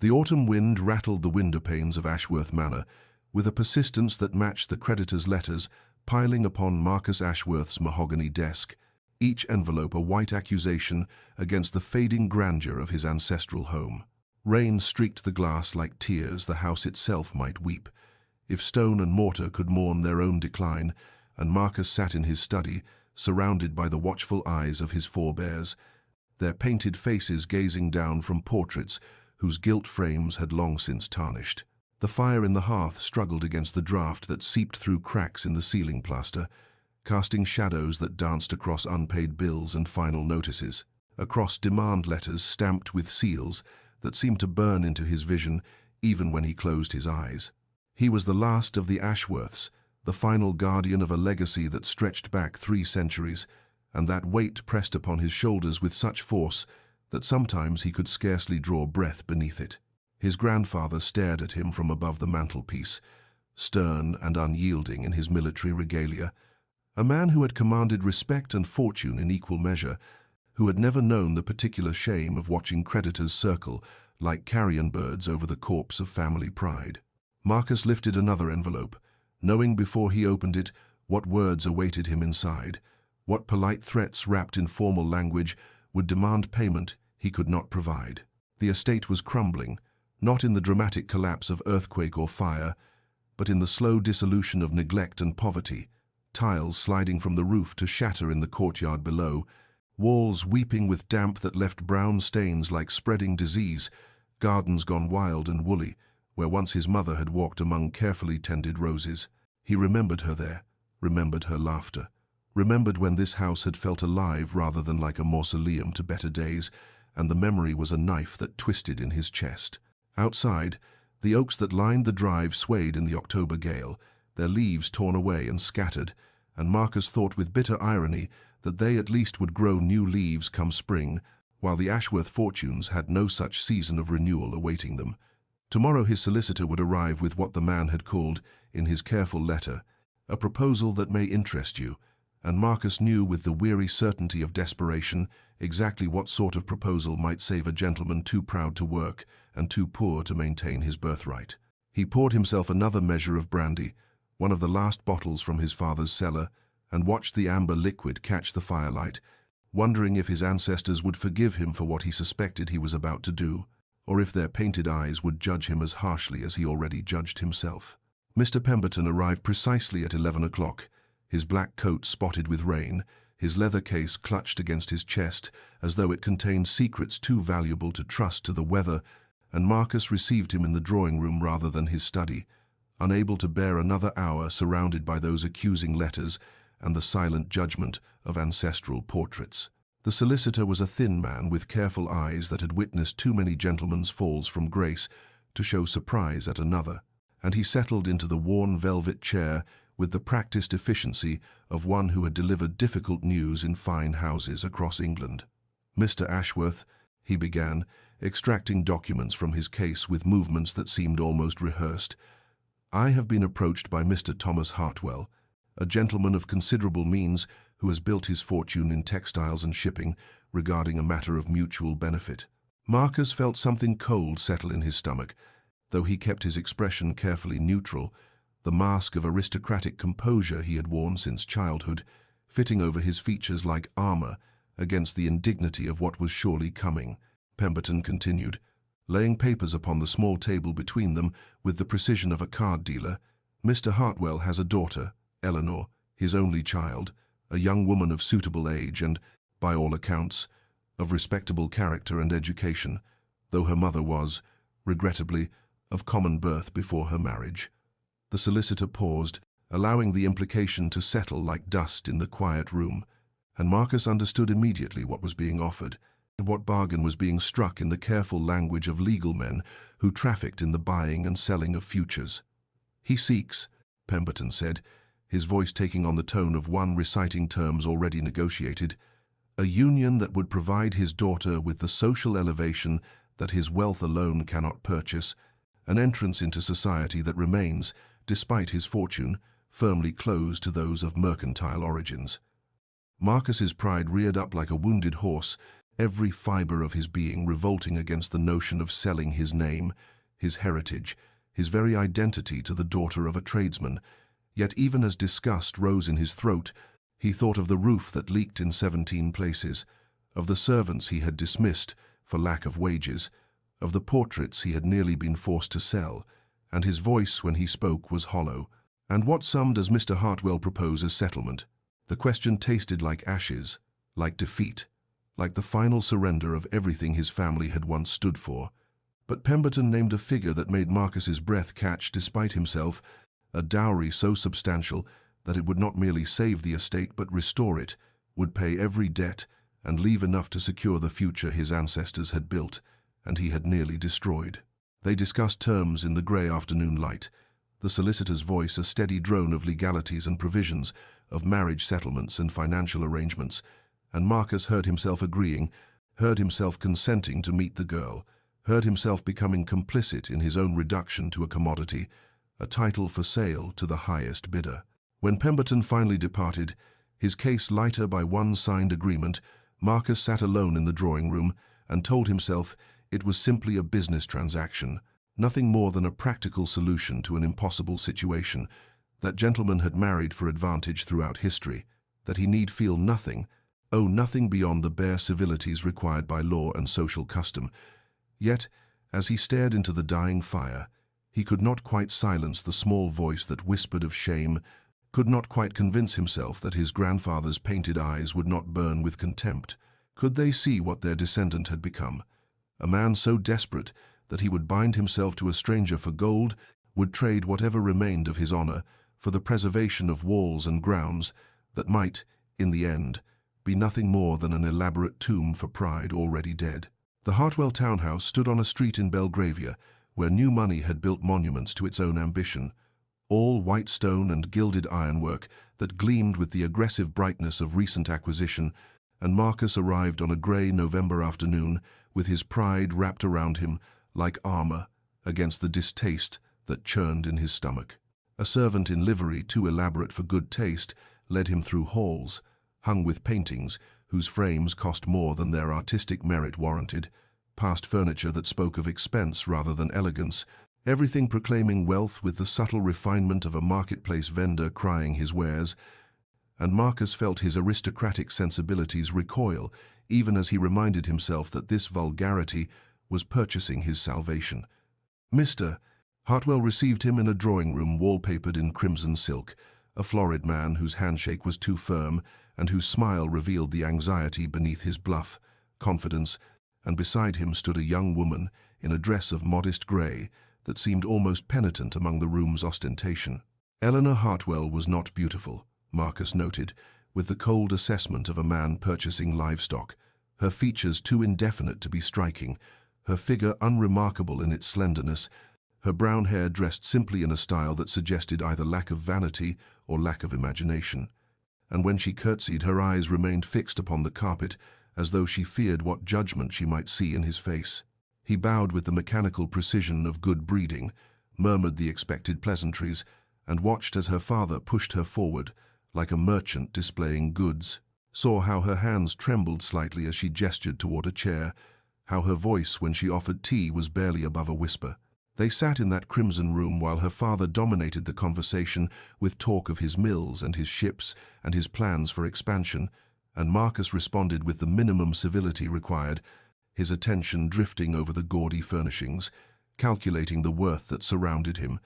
The autumn wind rattled the window panes of Ashworth Manor with a persistence that matched the creditor's letters piling upon Marcus Ashworth's mahogany desk, each envelope a white accusation against the fading grandeur of his ancestral home. Rain streaked the glass like tears the house itself might weep, if stone and mortar could mourn their own decline, and Marcus sat in his study, surrounded by the watchful eyes of his forebears, their painted faces gazing down from portraits whose gilt frames had long since tarnished. The fire in the hearth struggled against the draught that seeped through cracks in the ceiling plaster, casting shadows that danced across unpaid bills and final notices, across demand letters stamped with seals that seemed to burn into his vision even when he closed his eyes. He was the last of the Ashworths, the final guardian of a legacy that stretched back 3 centuries, and that weight pressed upon his shoulders with such force that sometimes he could scarcely draw breath beneath it. His grandfather stared at him from above the mantelpiece, stern and unyielding in his military regalia, a man who had commanded respect and fortune in equal measure, who had never known the particular shame of watching creditors circle like carrion birds over the corpse of family pride. Marcus lifted another envelope, knowing before he opened it what words awaited him inside, what polite threats wrapped in formal language would demand payment he could not provide. The estate was crumbling, not in the dramatic collapse of earthquake or fire, but in the slow dissolution of neglect and poverty, tiles sliding from the roof to shatter in the courtyard below, walls weeping with damp that left brown stains like spreading disease, gardens gone wild and woolly, where once his mother had walked among carefully tended roses. He remembered her there, remembered her laughter, remembered when this house had felt alive rather than like a mausoleum to better days, and the memory was a knife that twisted in his chest. Outside, the oaks that lined the drive swayed in the October gale, their leaves torn away and scattered, and Marcus thought with bitter irony that they at least would grow new leaves come spring, while the Ashworth fortunes had no such season of renewal awaiting them. Tomorrow his solicitor would arrive with what the man had called, in his careful letter, a proposal that may interest you, and Marcus knew with the weary certainty of desperation exactly what sort of proposal might save a gentleman too proud to work and too poor to maintain his birthright. He poured himself another measure of brandy, one of the last bottles from his father's cellar, and watched the amber liquid catch the firelight, wondering if his ancestors would forgive him for what he suspected he was about to do, or if their painted eyes would judge him as harshly as he already judged himself. Mr. Pemberton arrived precisely at 11 o'clock, his black coat spotted with rain, his leather case clutched against his chest as though it contained secrets too valuable to trust to the weather, and Marcus received him in the drawing-room rather than his study, unable to bear another hour surrounded by those accusing letters and the silent judgment of ancestral portraits. The solicitor was a thin man with careful eyes that had witnessed too many gentlemen's falls from grace to show surprise at another, and he settled into the worn velvet chair with the practiced efficiency of one who had delivered difficult news in fine houses across England. "Mr. Ashworth," he began, extracting documents from his case with movements that seemed almost rehearsed, "I have been approached by Mr. Thomas Hartwell, a gentleman of considerable means who has built his fortune in textiles and shipping, regarding a matter of mutual benefit." Marcus felt something cold settle in his stomach, though he kept his expression carefully neutral, the mask of aristocratic composure he had worn since childhood, fitting over his features like armor against the indignity of what was surely coming. Pemberton continued, laying papers upon the small table between them with the precision of a card dealer. "Mr. Hartwell has a daughter, Eleanor, his only child, a young woman of suitable age and, by all accounts, of respectable character and education, though her mother was, regrettably, of common birth before her marriage." The solicitor paused, allowing the implication to settle like dust in the quiet room, and Marcus understood immediately what was being offered, and what bargain was being struck in the careful language of legal men who trafficked in the buying and selling of futures. "He seeks," Pemberton said, his voice taking on the tone of one reciting terms already negotiated, "a union that would provide his daughter with the social elevation that his wealth alone cannot purchase, an entrance into society that remains, despite his fortune, firmly closed to those of mercantile origins." Marcus's pride reared up like a wounded horse every fiber of his being revolting against the notion of selling his name, his heritage, his very identity to the daughter of a tradesman. Yet even as disgust rose in his throat, he thought of the roof that leaked in 17 places, of the servants he had dismissed for lack of wages, of the portraits he had nearly been forced to sell, and his voice when he spoke was hollow. "And what sum does Mr. Hartwell propose as settlement?" The question tasted like ashes, like defeat, like the final surrender of everything his family had once stood for. But Pemberton named a figure that made Marcus's breath catch despite himself, a dowry so substantial that it would not merely save the estate but restore it, would pay every debt, and leave enough to secure the future his ancestors had built, and he had nearly destroyed. They discussed terms in the grey afternoon light, the solicitor's voice a steady drone of legalities and provisions, of marriage settlements and financial arrangements, and Marcus heard himself agreeing, heard himself consenting to meet the girl, heard himself becoming complicit in his own reduction to a commodity, a title for sale to the highest bidder. When Pemberton finally departed, his case lighter by one signed agreement, Marcus sat alone in the drawing room and told himself it was simply a business transaction, nothing more than a practical solution to an impossible situation, that gentlemen had married for advantage throughout history, that he need feel nothing, oh, nothing beyond the bare civilities required by law and social custom. Yet, as he stared into the dying fire, he could not quite silence the small voice that whispered of shame, could not quite convince himself that his grandfather's painted eyes would not burn with contempt. Could they see what their descendant had become? A man so desperate that he would bind himself to a stranger for gold, would trade whatever remained of his honor for the preservation of walls and grounds that might, in the end, be nothing more than an elaborate tomb for pride already dead. The Hartwell townhouse stood on a street in Belgravia, where new money had built monuments to its own ambition, all white stone and gilded ironwork that gleamed with the aggressive brightness of recent acquisition, and Marcus arrived on a grey November afternoon with his pride wrapped around him like armor against the distaste that churned in his stomach. A servant in livery too elaborate for good taste led him through halls, hung with paintings whose frames cost more than their artistic merit warranted, past furniture that spoke of expense rather than elegance, everything proclaiming wealth with the subtle refinement of a marketplace vendor crying his wares, and Marcus felt his aristocratic sensibilities recoil even as he reminded himself that this vulgarity was purchasing his salvation. Mr. Hartwell received him in a drawing-room wallpapered in crimson silk, a florid man whose handshake was too firm and whose smile revealed the anxiety beneath his bluff confidence, and beside him stood a young woman in a dress of modest grey that seemed almost penitent among the room's ostentation. Eleanor Hartwell was not beautiful, Marcus noted, with the cold assessment of a man purchasing livestock, her features too indefinite to be striking, her figure unremarkable in its slenderness, her brown hair dressed simply in a style that suggested either lack of vanity or lack of imagination. And when she curtsied, her eyes remained fixed upon the carpet, as though she feared what judgment she might see in his face. He bowed with the mechanical precision of good breeding, murmured the expected pleasantries, and watched as her father pushed her forward, like a merchant displaying goods, saw how her hands trembled slightly as she gestured toward a chair, how her voice when she offered tea was barely above a whisper. They sat in that crimson room while her father dominated the conversation with talk of his mills and his ships and his plans for expansion, and Marcus responded with the minimum civility required, his attention drifting over the gaudy furnishings, calculating the worth that surrounded him,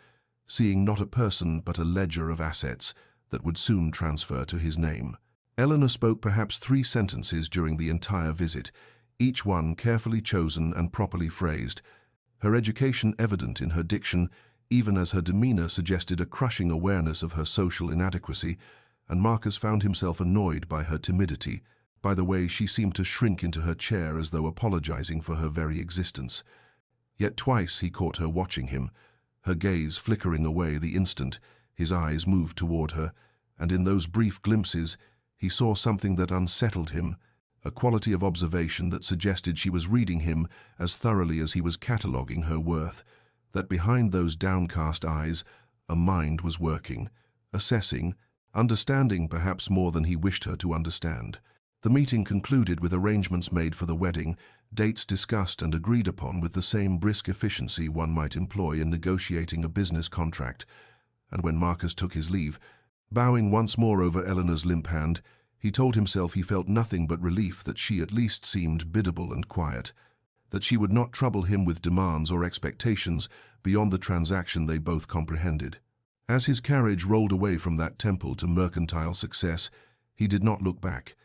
seeing not a person but a ledger of assets that would soon transfer to his name. Eleanor spoke perhaps 3 sentences during the entire visit, each one carefully chosen and properly phrased, her education evident in her diction, even as her demeanor suggested a crushing awareness of her social inadequacy, and Marcus found himself annoyed by her timidity, by the way she seemed to shrink into her chair as though apologizing for her very existence. Yet twice he caught her watching him, her gaze flickering away the instant his eyes moved toward her, and in those brief glimpses he saw something that unsettled him, a quality of observation that suggested she was reading him as thoroughly as he was cataloguing her worth, that behind those downcast eyes a mind was working, assessing, understanding perhaps more than he wished her to understand. The meeting concluded with arrangements made for the wedding, dates discussed and agreed upon with the same brisk efficiency one might employ in negotiating a business contract, and when Marcus took his leave, bowing once more over Eleanor's limp hand, he told himself he felt nothing but relief that she at least seemed biddable and quiet, that she would not trouble him with demands or expectations beyond the transaction they both comprehended. As his carriage rolled away from that temple to mercantile success, he did not look back,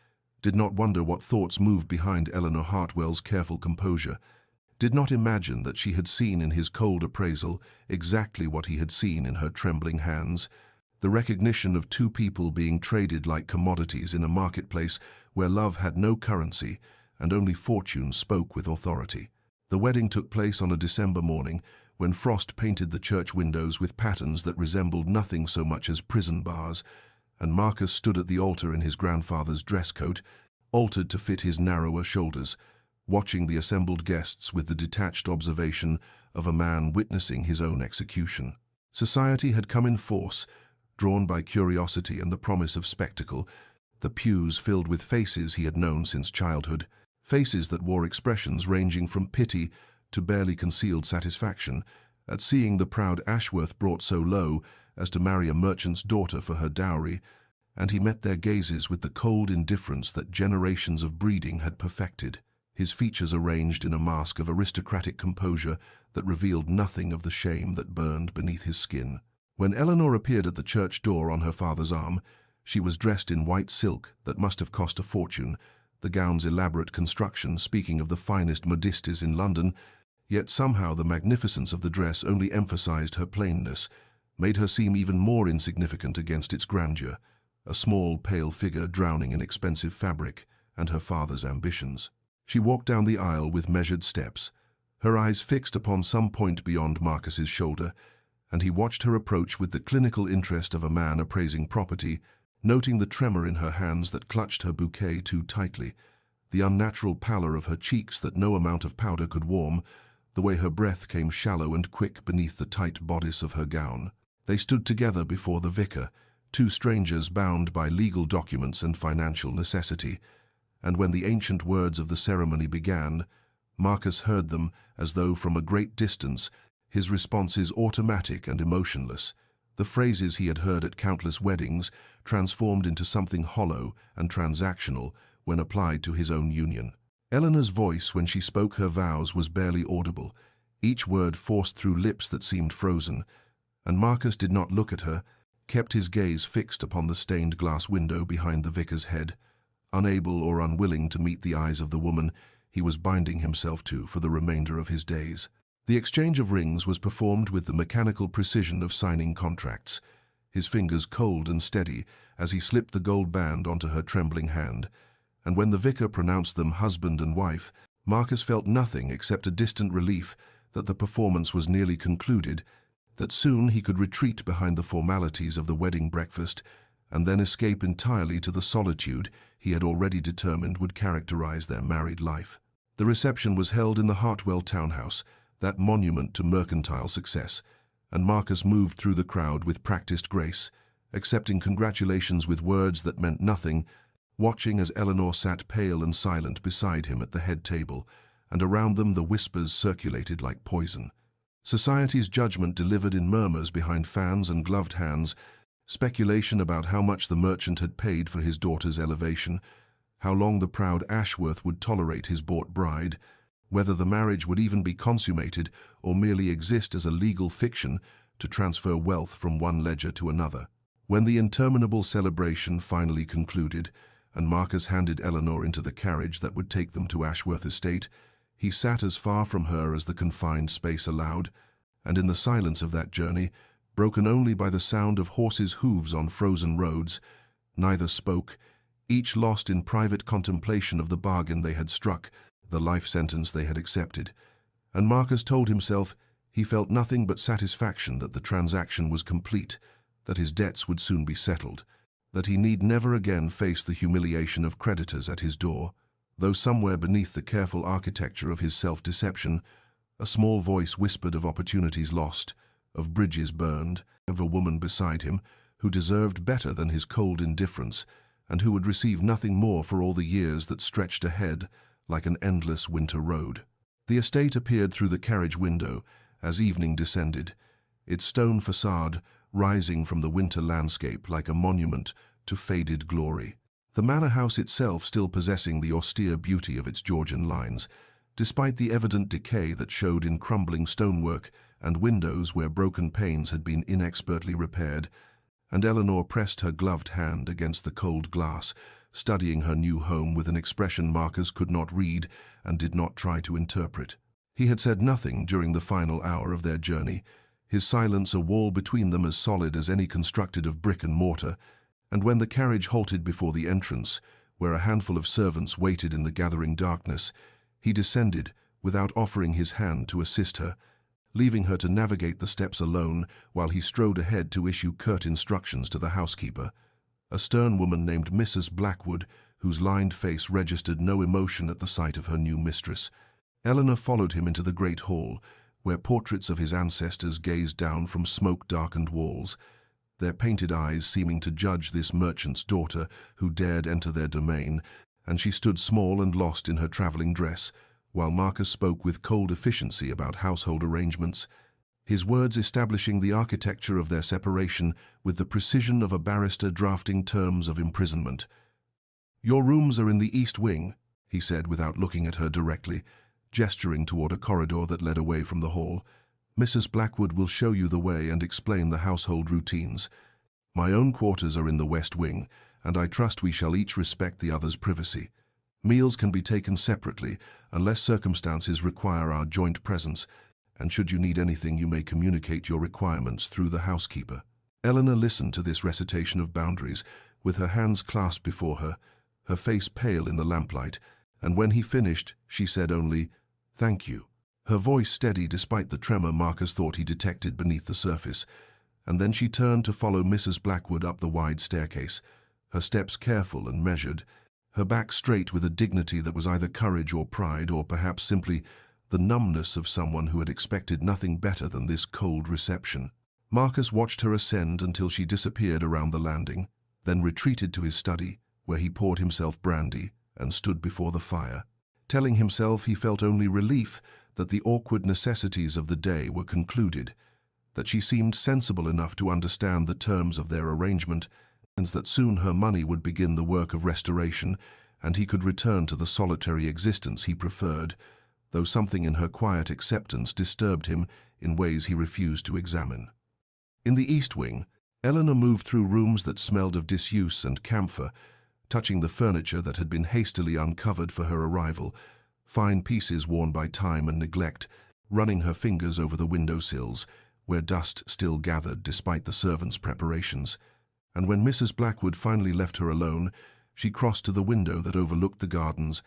did not wonder what thoughts moved behind Eleanor Hartwell's careful composure, did not imagine that she had seen in his cold appraisal exactly what he had seen in her trembling hands, the recognition of two people being traded like commodities in a marketplace where love had no currency and only fortune spoke with authority. The wedding took place on a December morning when frost painted the church windows with patterns that resembled nothing so much as prison bars, and Marcus stood at the altar in his grandfather's dress coat, altered to fit his narrower shoulders, watching the assembled guests with the detached observation of a man witnessing his own execution. Society had come in force, drawn by curiosity and the promise of spectacle, the pews filled with faces he had known since childhood, faces that wore expressions ranging from pity to barely concealed satisfaction at seeing the proud Ashworth brought so low as to marry a merchant's daughter for her dowry, and he met their gazes with the cold indifference that generations of breeding had perfected, his features arranged in a mask of aristocratic composure that revealed nothing of the shame that burned beneath his skin. When Eleanor appeared at the church door on her father's arm, she was dressed in white silk that must have cost a fortune, the gown's elaborate construction speaking of the finest modistes in London, yet somehow the magnificence of the dress only emphasized her plainness, made her seem even more insignificant against its grandeur, a small, pale figure drowning in expensive fabric and her father's ambitions. She walked down the aisle with measured steps, her eyes fixed upon some point beyond Marcus's shoulder, and he watched her approach with the clinical interest of a man appraising property, noting the tremor in her hands that clutched her bouquet too tightly, the unnatural pallor of her cheeks that no amount of powder could warm, the way her breath came shallow and quick beneath the tight bodice of her gown. They stood together before the vicar, two strangers bound by legal documents and financial necessity, and when the ancient words of the ceremony began, Marcus heard them as though from a great distance, his responses automatic and emotionless, the phrases he had heard at countless weddings transformed into something hollow and transactional when applied to his own union. Eleanor's voice when she spoke her vows was barely audible, each word forced through lips that seemed frozen, and Marcus did not look at her, kept his gaze fixed upon the stained glass window behind the vicar's head, unable or unwilling to meet the eyes of the woman he was binding himself to for the remainder of his days. The exchange of rings was performed with the mechanical precision of signing contracts, his fingers cold and steady as he slipped the gold band onto her trembling hand, and when the vicar pronounced them husband and wife, Marcus felt nothing except a distant relief that the performance was nearly concluded, that soon he could retreat behind the formalities of the wedding breakfast and then escape entirely to the solitude he had already determined would characterize their married life. The reception was held in the Hartwell townhouse, that monument to mercantile success, and Marcus moved through the crowd with practiced grace, accepting congratulations with words that meant nothing, watching as Eleanor sat pale and silent beside him at the head table, and around them the whispers circulated like poison. Society's judgment delivered in murmurs behind fans and gloved hands, speculation about how much the merchant had paid for his daughter's elevation, how long the proud Ashworth would tolerate his bought bride, whether the marriage would even be consummated or merely exist as a legal fiction to transfer wealth from one ledger to another. When the interminable celebration finally concluded, and Marcus handed Eleanor into the carriage that would take them to Ashworth Estate, he sat as far from her as the confined space allowed, and in the silence of that journey, broken only by the sound of horses' hooves on frozen roads, neither spoke, each lost in private contemplation of the bargain they had struck, the life sentence they had accepted. And Marcus told himself he felt nothing but satisfaction that the transaction was complete, that his debts would soon be settled, that he need never again face the humiliation of creditors at his door, though somewhere beneath the careful architecture of his self-deception, a small voice whispered of opportunities lost, of bridges burned, of a woman beside him who deserved better than his cold indifference, and who would receive nothing more for all the years that stretched ahead like an endless winter road. The estate appeared through the carriage window as evening descended, its stone facade rising from the winter landscape like a monument to faded glory. The manor house itself still possessing the austere beauty of its Georgian lines, despite the evident decay that showed in crumbling stonework and windows where broken panes had been inexpertly repaired, and Eleanor pressed her gloved hand against the cold glass, studying her new home with an expression Marcus could not read and did not try to interpret. He had said nothing during the final hour of their journey, his silence a wall between them as solid as any constructed of brick and mortar, and when the carriage halted before the entrance, where a handful of servants waited in the gathering darkness, he descended without offering his hand to assist her, leaving her to navigate the steps alone while he strode ahead to issue curt instructions to the housekeeper, a stern woman named Mrs. Blackwood, whose lined face registered no emotion at the sight of her new mistress. Eleanor followed him into the great hall, where portraits of his ancestors gazed down from smoke-darkened walls, their painted eyes seeming to judge this merchant's daughter who dared enter their domain, and she stood small and lost in her traveling dress, while Marcus spoke with cold efficiency about household arrangements, his words establishing the architecture of their separation with the precision of a barrister drafting terms of imprisonment. "Your rooms are in the east wing," he said without looking at her directly, gesturing toward a corridor that led away from the hall. "Mrs. Blackwood will show you the way and explain the household routines. My own quarters are in the west wing, and I trust we shall each respect the other's privacy. Meals can be taken separately, unless circumstances require our joint presence, and should you need anything you may communicate your requirements through the housekeeper." Eleanor listened to this recitation of boundaries, with her hands clasped before her, her face pale in the lamplight, and when he finished, she said only, "Thank you," her voice steady despite the tremor Marcus thought he detected beneath the surface, and then she turned to follow Mrs. Blackwood up the wide staircase, her steps careful and measured, her back straight with a dignity that was either courage or pride, or perhaps simply the numbness of someone who had expected nothing better than this cold reception. Marcus watched her ascend until she disappeared around the landing, then retreated to his study, where he poured himself brandy and stood before the fire, telling himself he felt only relief that the awkward necessities of the day were concluded, that she seemed sensible enough to understand the terms of their arrangement, and that soon her money would begin the work of restoration, and he could return to the solitary existence he preferred, though something in her quiet acceptance disturbed him in ways he refused to examine. In the east wing, Eleanor moved through rooms that smelled of disuse and camphor, touching the furniture that had been hastily uncovered for her arrival, fine pieces worn by time and neglect, running her fingers over the window-sills, where dust still gathered despite the servants' preparations. And when Mrs. Blackwood finally left her alone, she crossed to the window that overlooked the gardens,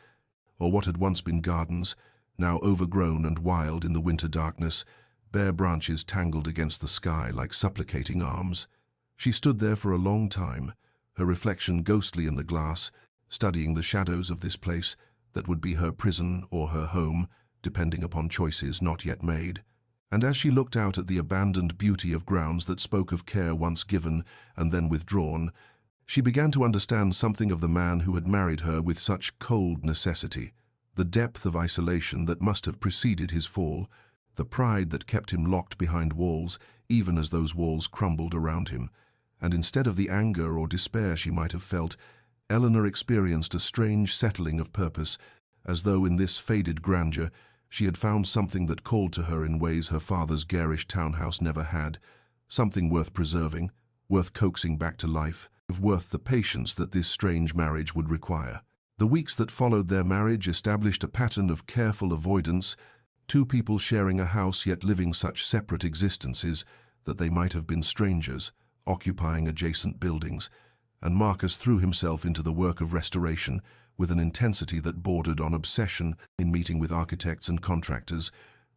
or what had once been gardens, now overgrown and wild in the winter darkness, bare branches tangled against the sky like supplicating arms. She stood there for a long time, her reflection ghostly in the glass, studying the shadows of this place that would be her prison or her home, depending upon choices not yet made. And as she looked out at the abandoned beauty of grounds that spoke of care once given and then withdrawn, she began to understand something of the man who had married her with such cold necessity, the depth of isolation that must have preceded his fall, the pride that kept him locked behind walls even as those walls crumbled around him, and instead of the anger or despair she might have felt, Eleanor experienced a strange settling of purpose, as though in this faded grandeur she had found something that called to her in ways her father's garish townhouse never had, something worth preserving, worth coaxing back to life, worth the patience that this strange marriage would require. The weeks that followed their marriage established a pattern of careful avoidance, two people sharing a house yet living such separate existences that they might have been strangers, occupying adjacent buildings, and Marcus threw himself into the work of restoration with an intensity that bordered on obsession, in meeting with architects and contractors,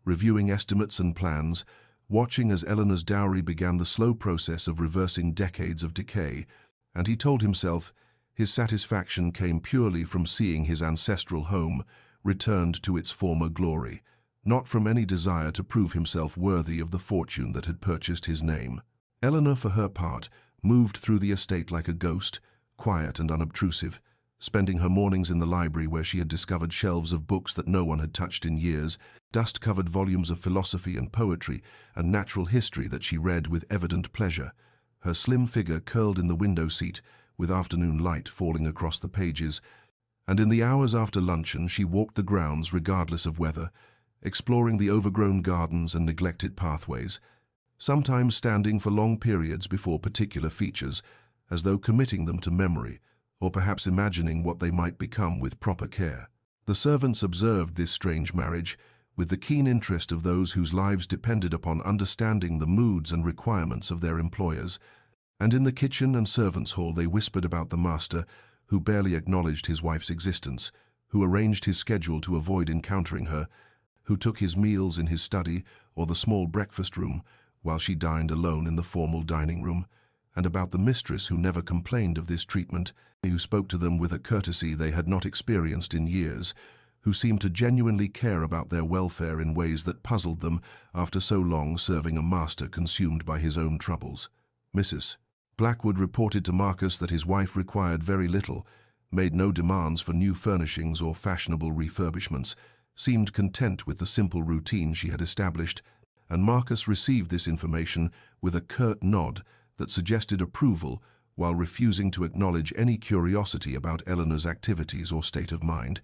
reviewing estimates and plans, watching as Eleanor's dowry began the slow process of reversing decades of decay, and he told himself his satisfaction came purely from seeing his ancestral home returned to its former glory, not from any desire to prove himself worthy of the fortune that had purchased his name. Eleanor, for her part, moved through the estate like a ghost, quiet and unobtrusive, spending her mornings in the library where she had discovered shelves of books that no one had touched in years, dust-covered volumes of philosophy and poetry and natural history that she read with evident pleasure. Her slim figure curled in the window seat, with afternoon light falling across the pages, and in the hours after luncheon she walked the grounds regardless of weather, exploring the overgrown gardens and neglected pathways, sometimes standing for long periods before particular features, as though committing them to memory, or perhaps imagining what they might become with proper care. The servants observed this strange marriage with the keen interest of those whose lives depended upon understanding the moods and requirements of their employers, and in the kitchen and servants' hall they whispered about the master, who barely acknowledged his wife's existence, who arranged his schedule to avoid encountering her, who took his meals in his study or the small breakfast room, while she dined alone in the formal dining room, and about the mistress who never complained of this treatment, who spoke to them with a courtesy they had not experienced in years, who seemed to genuinely care about their welfare in ways that puzzled them after so long serving a master consumed by his own troubles. Mrs. Blackwood reported to Marcus that his wife required very little, made no demands for new furnishings or fashionable refurbishments, seemed content with the simple routine she had established, and Marcus received this information with a curt nod that suggested approval while refusing to acknowledge any curiosity about Eleanor's activities or state of mind.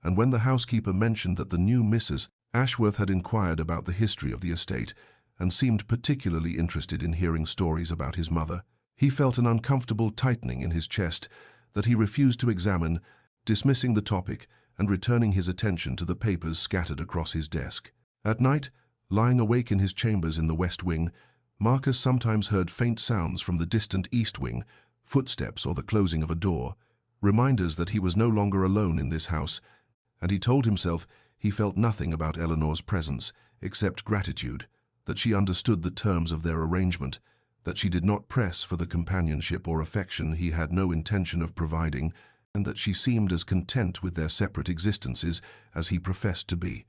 And when the housekeeper mentioned that the new Mrs. Ashworth had inquired about the history of the estate and seemed particularly interested in hearing stories about his mother, he felt an uncomfortable tightening in his chest that he refused to examine, dismissing the topic and returning his attention to the papers scattered across his desk. At night, lying awake in his chambers in the West Wing, Marcus sometimes heard faint sounds from the distant East Wing, footsteps or the closing of a door, reminders that he was no longer alone in this house, and he told himself he felt nothing about Eleanor's presence except gratitude, that she understood the terms of their arrangement, that she did not press for the companionship or affection he had no intention of providing, and that she seemed as content with their separate existences as he professed to be.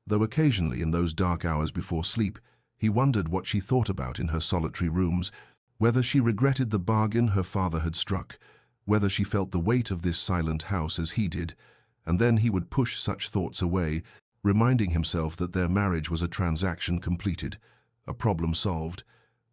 Though occasionally in those dark hours before sleep, he wondered what she thought about in her solitary rooms, whether she regretted the bargain her father had struck, whether she felt the weight of this silent house as he did, and then he would push such thoughts away, reminding himself that their marriage was a transaction completed, a problem solved,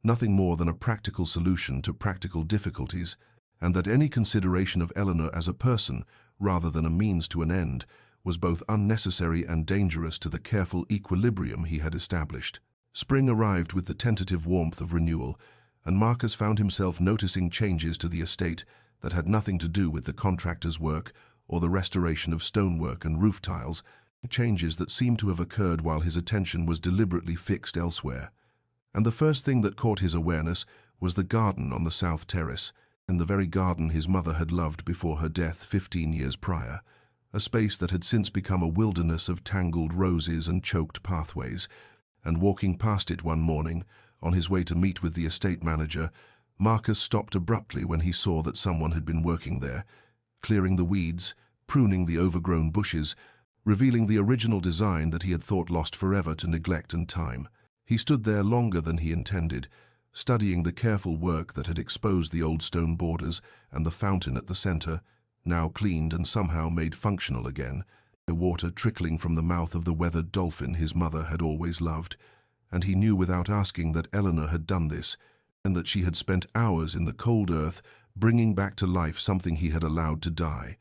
nothing more than a practical solution to practical difficulties, and that any consideration of Eleanor as a person, rather than a means to an end, was both unnecessary and dangerous to the careful equilibrium he had established. Spring arrived with the tentative warmth of renewal, and Marcus found himself noticing changes to the estate that had nothing to do with the contractor's work or the restoration of stonework and roof tiles, changes that seemed to have occurred while his attention was deliberately fixed elsewhere. And the first thing that caught his awareness was the garden on the south terrace, in the very garden his mother had loved before her death 15 years prior, a space that had since become a wilderness of tangled roses and choked pathways. And walking past it one morning, on his way to meet with the estate manager, Marcus stopped abruptly when he saw that someone had been working there, clearing the weeds, pruning the overgrown bushes, revealing the original design that he had thought lost forever to neglect and time. He stood there longer than he intended, studying the careful work that had exposed the old stone borders and the fountain at the center, now cleaned and somehow made functional again, the water trickling from the mouth of the weathered dolphin his mother had always loved, and he knew without asking that Eleanor had done this, and that she had spent hours in the cold earth bringing back to life something he had allowed to die,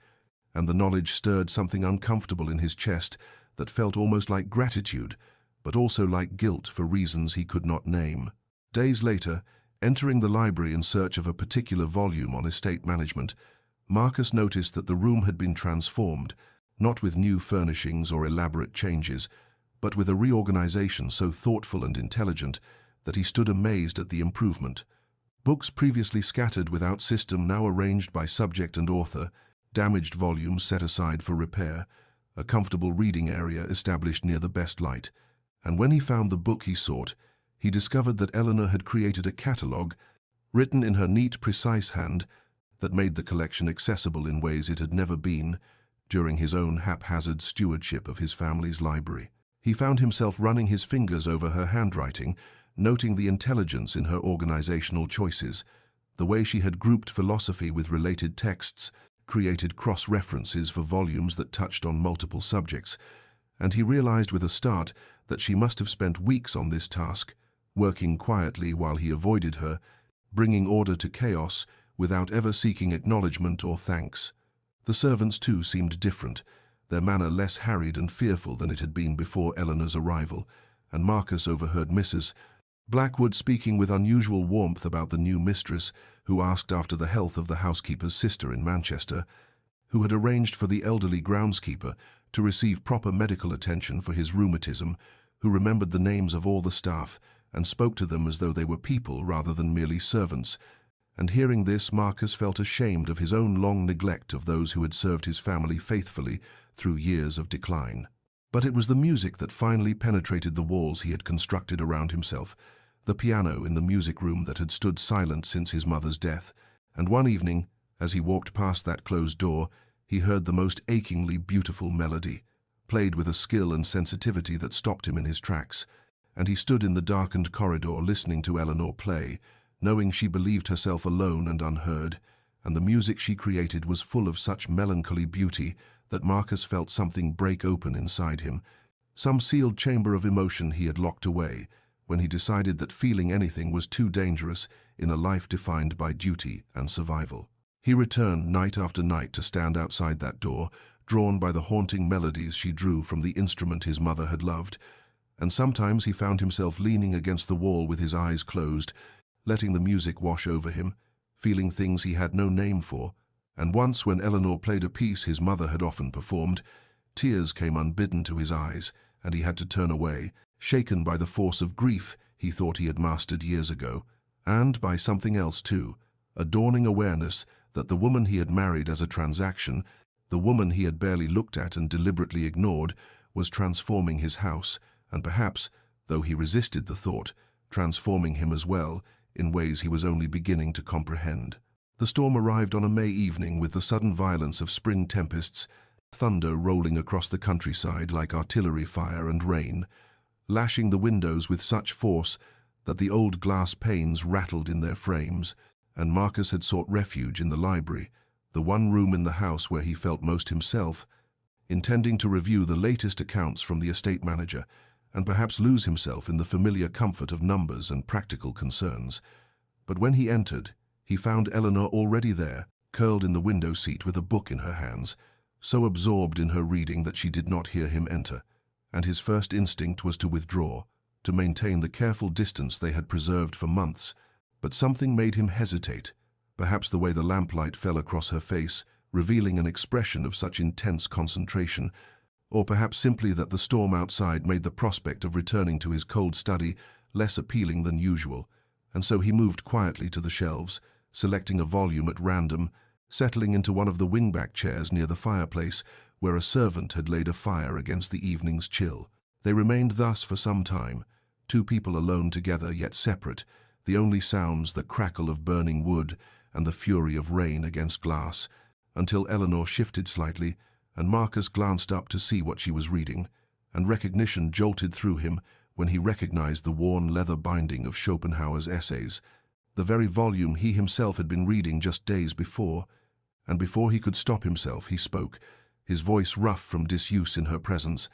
and the knowledge stirred something uncomfortable in his chest that felt almost like gratitude, but also like guilt for reasons he could not name. Days later, entering the library in search of a particular volume on estate management, Marcus noticed that the room had been transformed, not with new furnishings or elaborate changes, but with a reorganization so thoughtful and intelligent that he stood amazed at the improvement. Books previously scattered without system now arranged by subject and author, damaged volumes set aside for repair, a comfortable reading area established near the best light, and when he found the book he sought, he discovered that Eleanor had created a catalogue, written in her neat, precise hand, that made the collection accessible in ways it had never been during his own haphazard stewardship of his family's library. He found himself running his fingers over her handwriting, noting the intelligence in her organizational choices, The way she had grouped philosophy with related texts created cross-references for volumes that touched on multiple subjects, and he realized with a start that she must have spent weeks on this task, working quietly while he avoided her, bringing order to chaos without ever seeking acknowledgement or thanks. The servants, too, seemed different, their manner less harried and fearful than it had been before Eleanor's arrival, and Marcus overheard Mrs. Blackwood speaking with unusual warmth about the new mistress, who asked after the health of the housekeeper's sister in Manchester, who had arranged for the elderly groundskeeper to receive proper medical attention for his rheumatism, who remembered the names of all the staff and spoke to them as though they were people rather than merely servants. And hearing this, Marcus felt ashamed of his own long neglect of those who had served his family faithfully through years of decline. But it was the music that finally penetrated the walls he had constructed around himself, the piano in the music room that had stood silent since his mother's death. And one evening, as he walked past that closed door, he heard the most achingly beautiful melody, played with a skill and sensitivity that stopped him in his tracks, and he stood in the darkened corridor listening to Eleanor play, knowing she believed herself alone and unheard, and the music she created was full of such melancholy beauty that Marcus felt something break open inside him, some sealed chamber of emotion he had locked away, when he decided that feeling anything was too dangerous in a life defined by duty and survival. He returned night after night to stand outside that door, drawn by the haunting melodies she drew from the instrument his mother had loved, and sometimes he found himself leaning against the wall with his eyes closed, letting the music wash over him, feeling things he had no name for. And once, when Eleanor played a piece his mother had often performed, tears came unbidden to his eyes, and he had to turn away, shaken by the force of grief he thought he had mastered years ago, and by something else too, a dawning awareness that the woman he had married as a transaction, the woman he had barely looked at and deliberately ignored, was transforming his house, and perhaps, though he resisted the thought, transforming him as well, in ways he was only beginning to comprehend. The storm arrived on a May evening with the sudden violence of spring tempests, thunder rolling across the countryside like artillery fire and rain, lashing the windows with such force that the old glass panes rattled in their frames, and Marcus had sought refuge in the library, the one room in the house where he felt most himself, intending to review the latest accounts from the estate manager, and perhaps lose himself in the familiar comfort of numbers and practical concerns. But when he entered, he found Eleanor already there, curled in the window seat with a book in her hands, so absorbed in her reading that she did not hear him enter, and his first instinct was to withdraw, to maintain the careful distance they had preserved for months. But something made him hesitate, perhaps the way the lamplight fell across her face, revealing an expression of such intense concentration, or perhaps simply that the storm outside made the prospect of returning to his cold study less appealing than usual, and so he moved quietly to the shelves, selecting a volume at random, settling into one of the wingback chairs near the fireplace, where a servant had laid a fire against the evening's chill. They remained thus for some time, two people alone together yet separate, the only sounds the crackle of burning wood and the fury of rain against glass, until Eleanor shifted slightly, and Marcus glanced up to see what she was reading, and recognition jolted through him when he recognized the worn leather binding of Schopenhauer's essays, the very volume he himself had been reading just days before. And before he could stop himself, he spoke, his voice rough from disuse in her presence,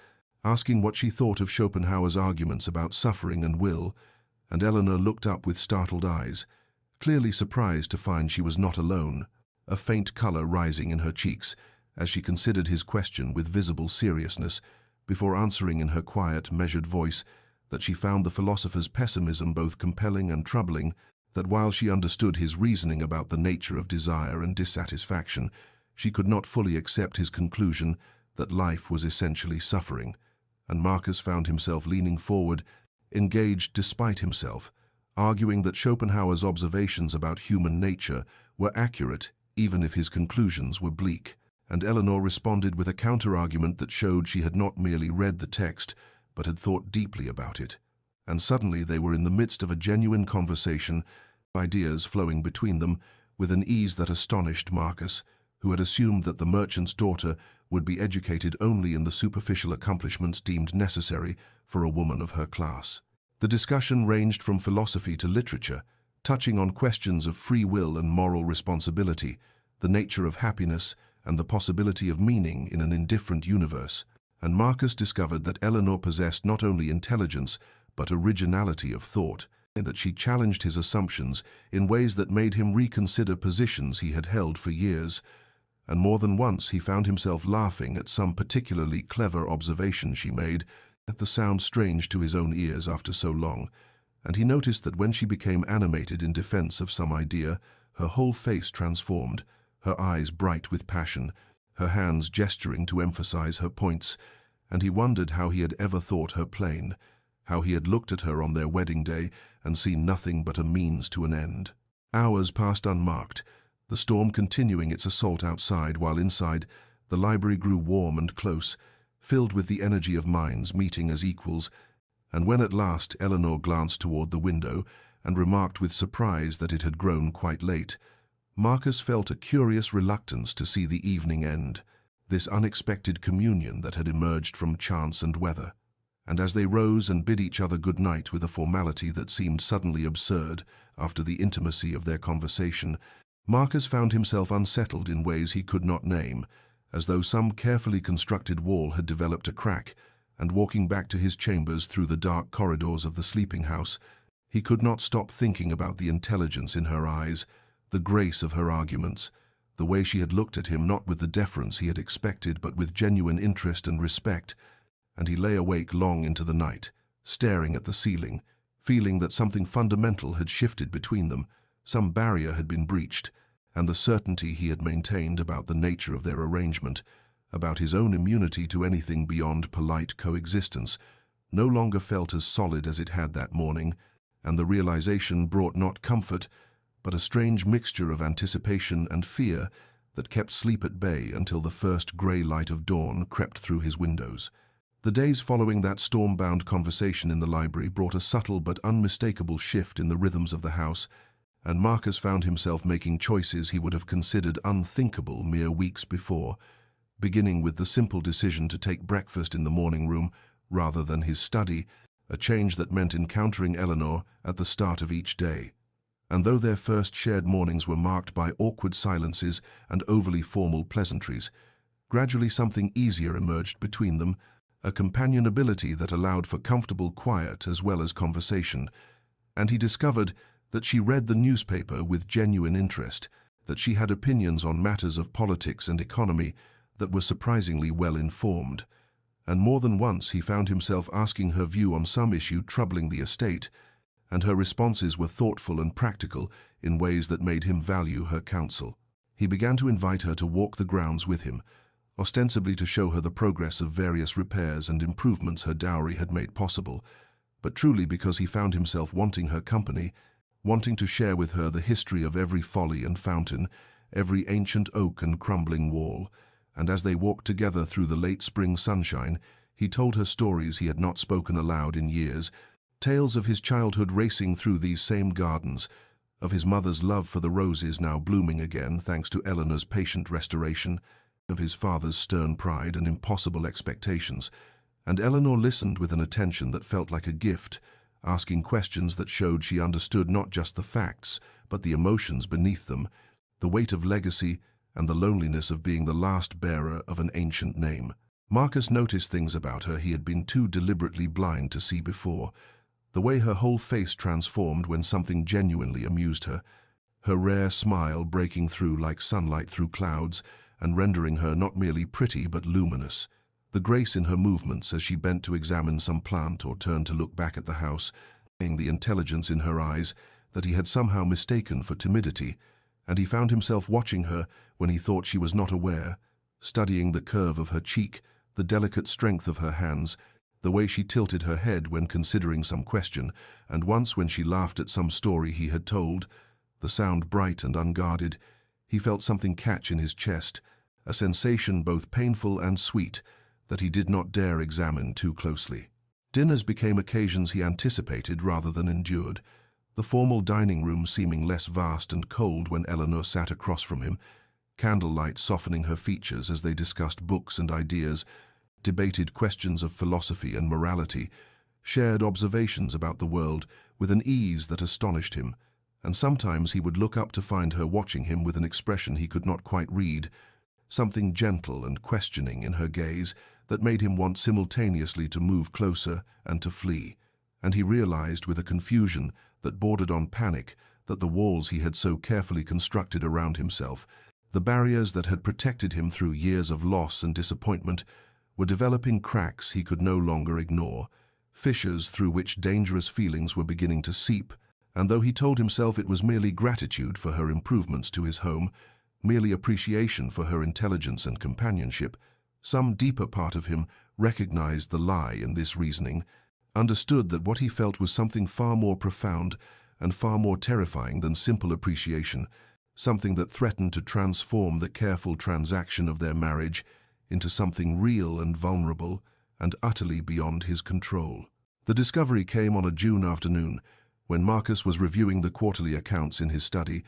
asking what she thought of Schopenhauer's arguments about suffering and will, and Eleanor looked up with startled eyes, clearly surprised to find she was not alone, a faint color rising in her cheeks as she considered his question with visible seriousness, before answering in her quiet, measured voice that she found the philosopher's pessimism both compelling and troubling, that while she understood his reasoning about the nature of desire and dissatisfaction, she could not fully accept his conclusion that life was essentially suffering. And Marcus found himself leaning forward, engaged despite himself, arguing that Schopenhauer's observations about human nature were accurate even if his conclusions were bleak. And Eleanor responded with a counter-argument that showed she had not merely read the text, but had thought deeply about it. And suddenly they were in the midst of a genuine conversation, ideas flowing between them with an ease that astonished Marcus, who had assumed that the merchant's daughter would be educated only in the superficial accomplishments deemed necessary for a woman of her class. The discussion ranged from philosophy to literature, touching on questions of free will and moral responsibility, the nature of happiness, and the possibility of meaning in an indifferent universe. And Marcus discovered that Eleanor possessed not only intelligence, but originality of thought, and that she challenged his assumptions in ways that made him reconsider positions he had held for years. And more than once he found himself laughing at some particularly clever observation she made, at the sound strange to his own ears after so long. And he noticed that when she became animated in defense of some idea, her whole face transformed, her eyes bright with passion, her hands gesturing to emphasize her points, and he wondered how he had ever thought her plain, how he had looked at her on their wedding day and seen nothing but a means to an end. Hours passed unmarked, the storm continuing its assault outside, while inside, the library grew warm and close, filled with the energy of minds meeting as equals. And when at last Eleanor glanced toward the window and remarked with surprise that it had grown quite late, Marcus felt a curious reluctance to see the evening end, this unexpected communion that had emerged from chance and weather. And as they rose and bid each other good night with a formality that seemed suddenly absurd after the intimacy of their conversation, Marcus found himself unsettled in ways he could not name, as though some carefully constructed wall had developed a crack, and walking back to his chambers through the dark corridors of the sleeping house, he could not stop thinking about the intelligence in her eyes, the grace of her arguments, the way she had looked at him not with the deference he had expected but with genuine interest and respect. And he lay awake long into the night, staring at the ceiling, feeling that something fundamental had shifted between them, some barrier had been breached, and the certainty he had maintained about the nature of their arrangement, about his own immunity to anything beyond polite coexistence, no longer felt as solid as it had that morning, and the realization brought not comfort, but a strange mixture of anticipation and fear that kept sleep at bay until the first grey light of dawn crept through his windows. The days following that storm-bound conversation in the library brought a subtle but unmistakable shift in the rhythms of the house, and Marcus found himself making choices he would have considered unthinkable mere weeks before, beginning with the simple decision to take breakfast in the morning room rather than his study, a change that meant encountering Eleanor at the start of each day. And though their first shared mornings were marked by awkward silences and overly formal pleasantries, gradually something easier emerged between them, a companionability that allowed for comfortable quiet as well as conversation, and he discovered that she read the newspaper with genuine interest, that she had opinions on matters of politics and economy that were surprisingly well informed, and more than once he found himself asking her view on some issue troubling the estate, and her responses were thoughtful and practical in ways that made him value her counsel. He began to invite her to walk the grounds with him, ostensibly to show her the progress of various repairs and improvements her dowry had made possible, but truly because he found himself wanting her company, wanting to share with her the history of every folly and fountain, every ancient oak and crumbling wall. And as they walked together through the late spring sunshine, he told her stories he had not spoken aloud in years, tales of his childhood racing through these same gardens, of his mother's love for the roses now blooming again thanks to Eleanor's patient restoration, of his father's stern pride and impossible expectations. And Eleanor listened with an attention that felt like a gift, asking questions that showed she understood not just the facts, but the emotions beneath them, the weight of legacy and the loneliness of being the last bearer of an ancient name. Marcus noticed things about her he had been too deliberately blind to see before, the way her whole face transformed when something genuinely amused her, her rare smile breaking through like sunlight through clouds and rendering her not merely pretty but luminous, the grace in her movements as she bent to examine some plant or turned to look back at the house, the intelligence in her eyes that he had somehow mistaken for timidity, and he found himself watching her when he thought she was not aware, studying the curve of her cheek, the delicate strength of her hands, the way she tilted her head when considering some question, and once when she laughed at some story he had told, the sound bright and unguarded, he felt something catch in his chest, a sensation both painful and sweet that he did not dare examine too closely. Dinners became occasions he anticipated rather than endured, the formal dining room seeming less vast and cold when Eleanor sat across from him, candlelight softening her features as they discussed books and ideas, debated questions of philosophy and morality, shared observations about the world with an ease that astonished him, and sometimes he would look up to find her watching him with an expression he could not quite read, something gentle and questioning in her gaze that made him want simultaneously to move closer and to flee. And he realized with a confusion that bordered on panic that the walls he had so carefully constructed around himself, the barriers that had protected him through years of loss and disappointment, were developing cracks he could no longer ignore, fissures through which dangerous feelings were beginning to seep. And though he told himself it was merely gratitude for her improvements to his home, merely appreciation for her intelligence and companionship, some deeper part of him recognized the lie in this reasoning, understood that what he felt was something far more profound and far more terrifying than simple appreciation, something that threatened to transform the careful transaction of their marriage into something real and vulnerable and utterly beyond his control. The discovery came on a June afternoon, when Marcus was reviewing the quarterly accounts in his study,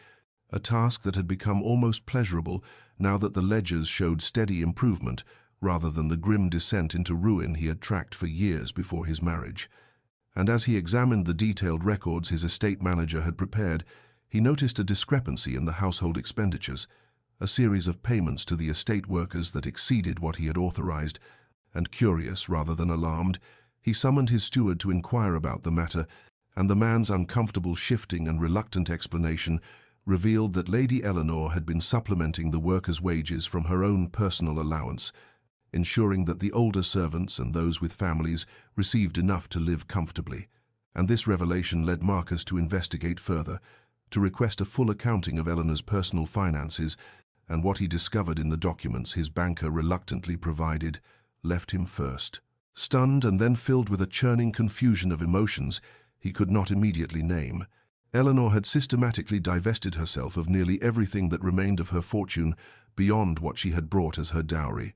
a task that had become almost pleasurable now that the ledgers showed steady improvement rather than the grim descent into ruin he had tracked for years before his marriage. And as he examined the detailed records his estate manager had prepared, he noticed a discrepancy in the household expenditures, a series of payments to the estate workers that exceeded what he had authorized, and curious rather than alarmed, he summoned his steward to inquire about the matter, and the man's uncomfortable shifting and reluctant explanation revealed that Lady Eleanor had been supplementing the workers' wages from her own personal allowance, ensuring that the older servants and those with families received enough to live comfortably. And this revelation led Marcus to investigate further, to request a full accounting of Eleanor's personal finances, and what he discovered in the documents his banker reluctantly provided left him first stunned and then filled with a churning confusion of emotions he could not immediately name. Eleanor had systematically divested herself of nearly everything that remained of her fortune beyond what she had brought as her dowry,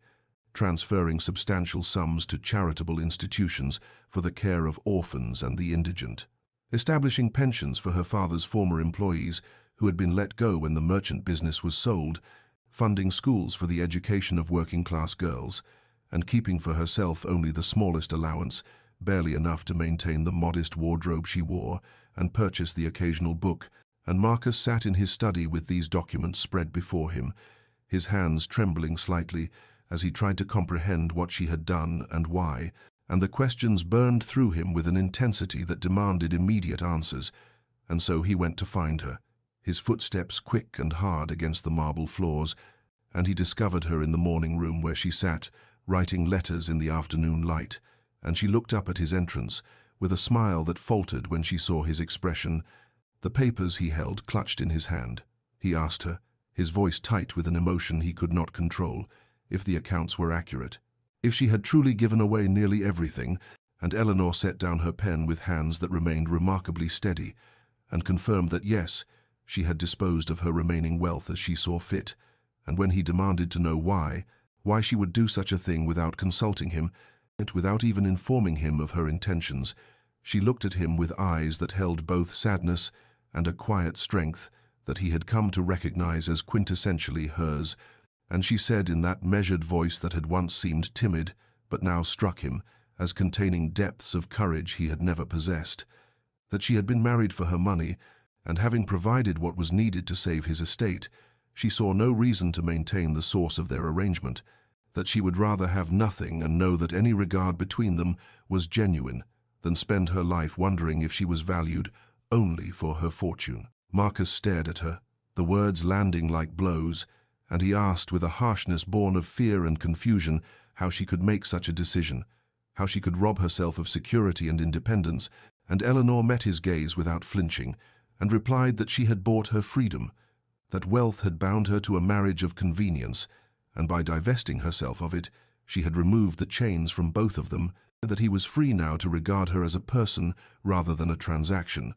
transferring substantial sums to charitable institutions for the care of orphans and the indigent, establishing pensions for her father's former employees who had been let go when the merchant business was sold, funding schools for the education of working-class girls, and keeping for herself only the smallest allowance, barely enough to maintain the modest wardrobe she wore and purchase the occasional book. And Marcus sat in his study with these documents spread before him, his hands trembling slightly as he tried to comprehend what she had done and why, and the questions burned through him with an intensity that demanded immediate answers. And so he went to find her, his footsteps quick and hard against the marble floors, and he discovered her in the morning room where she sat, writing letters in the afternoon light, and she looked up at his entrance with a smile that faltered when she saw his expression, the papers he held clutched in his hand. He asked her, his voice tight with an emotion he could not control, if the accounts were accurate, if she had truly given away nearly everything. And Eleanor set down her pen with hands that remained remarkably steady, and confirmed that yes, she had disposed of her remaining wealth as she saw fit. And when he demanded to know why she would do such a thing without consulting him, without even informing him of her intentions, she looked at him with eyes that held both sadness and a quiet strength that he had come to recognize as quintessentially hers, and she said in that measured voice that had once seemed timid, but now struck him as containing depths of courage he had never possessed, that she had been married for her money, and having provided what was needed to save his estate, she saw no reason to maintain the source of their arrangement, that she would rather have nothing and know that any regard between them was genuine than spend her life wondering if she was valued only for her fortune. Marcus stared at her, the words landing like blows, and he asked with a harshness born of fear and confusion how she could make such a decision, how she could rob herself of security and independence. And Eleanor met his gaze without flinching, and replied that she had bought her freedom, that wealth had bound her to a marriage of convenience, and by divesting herself of it, she had removed the chains from both of them, and that he was free now to regard her as a person rather than a transaction,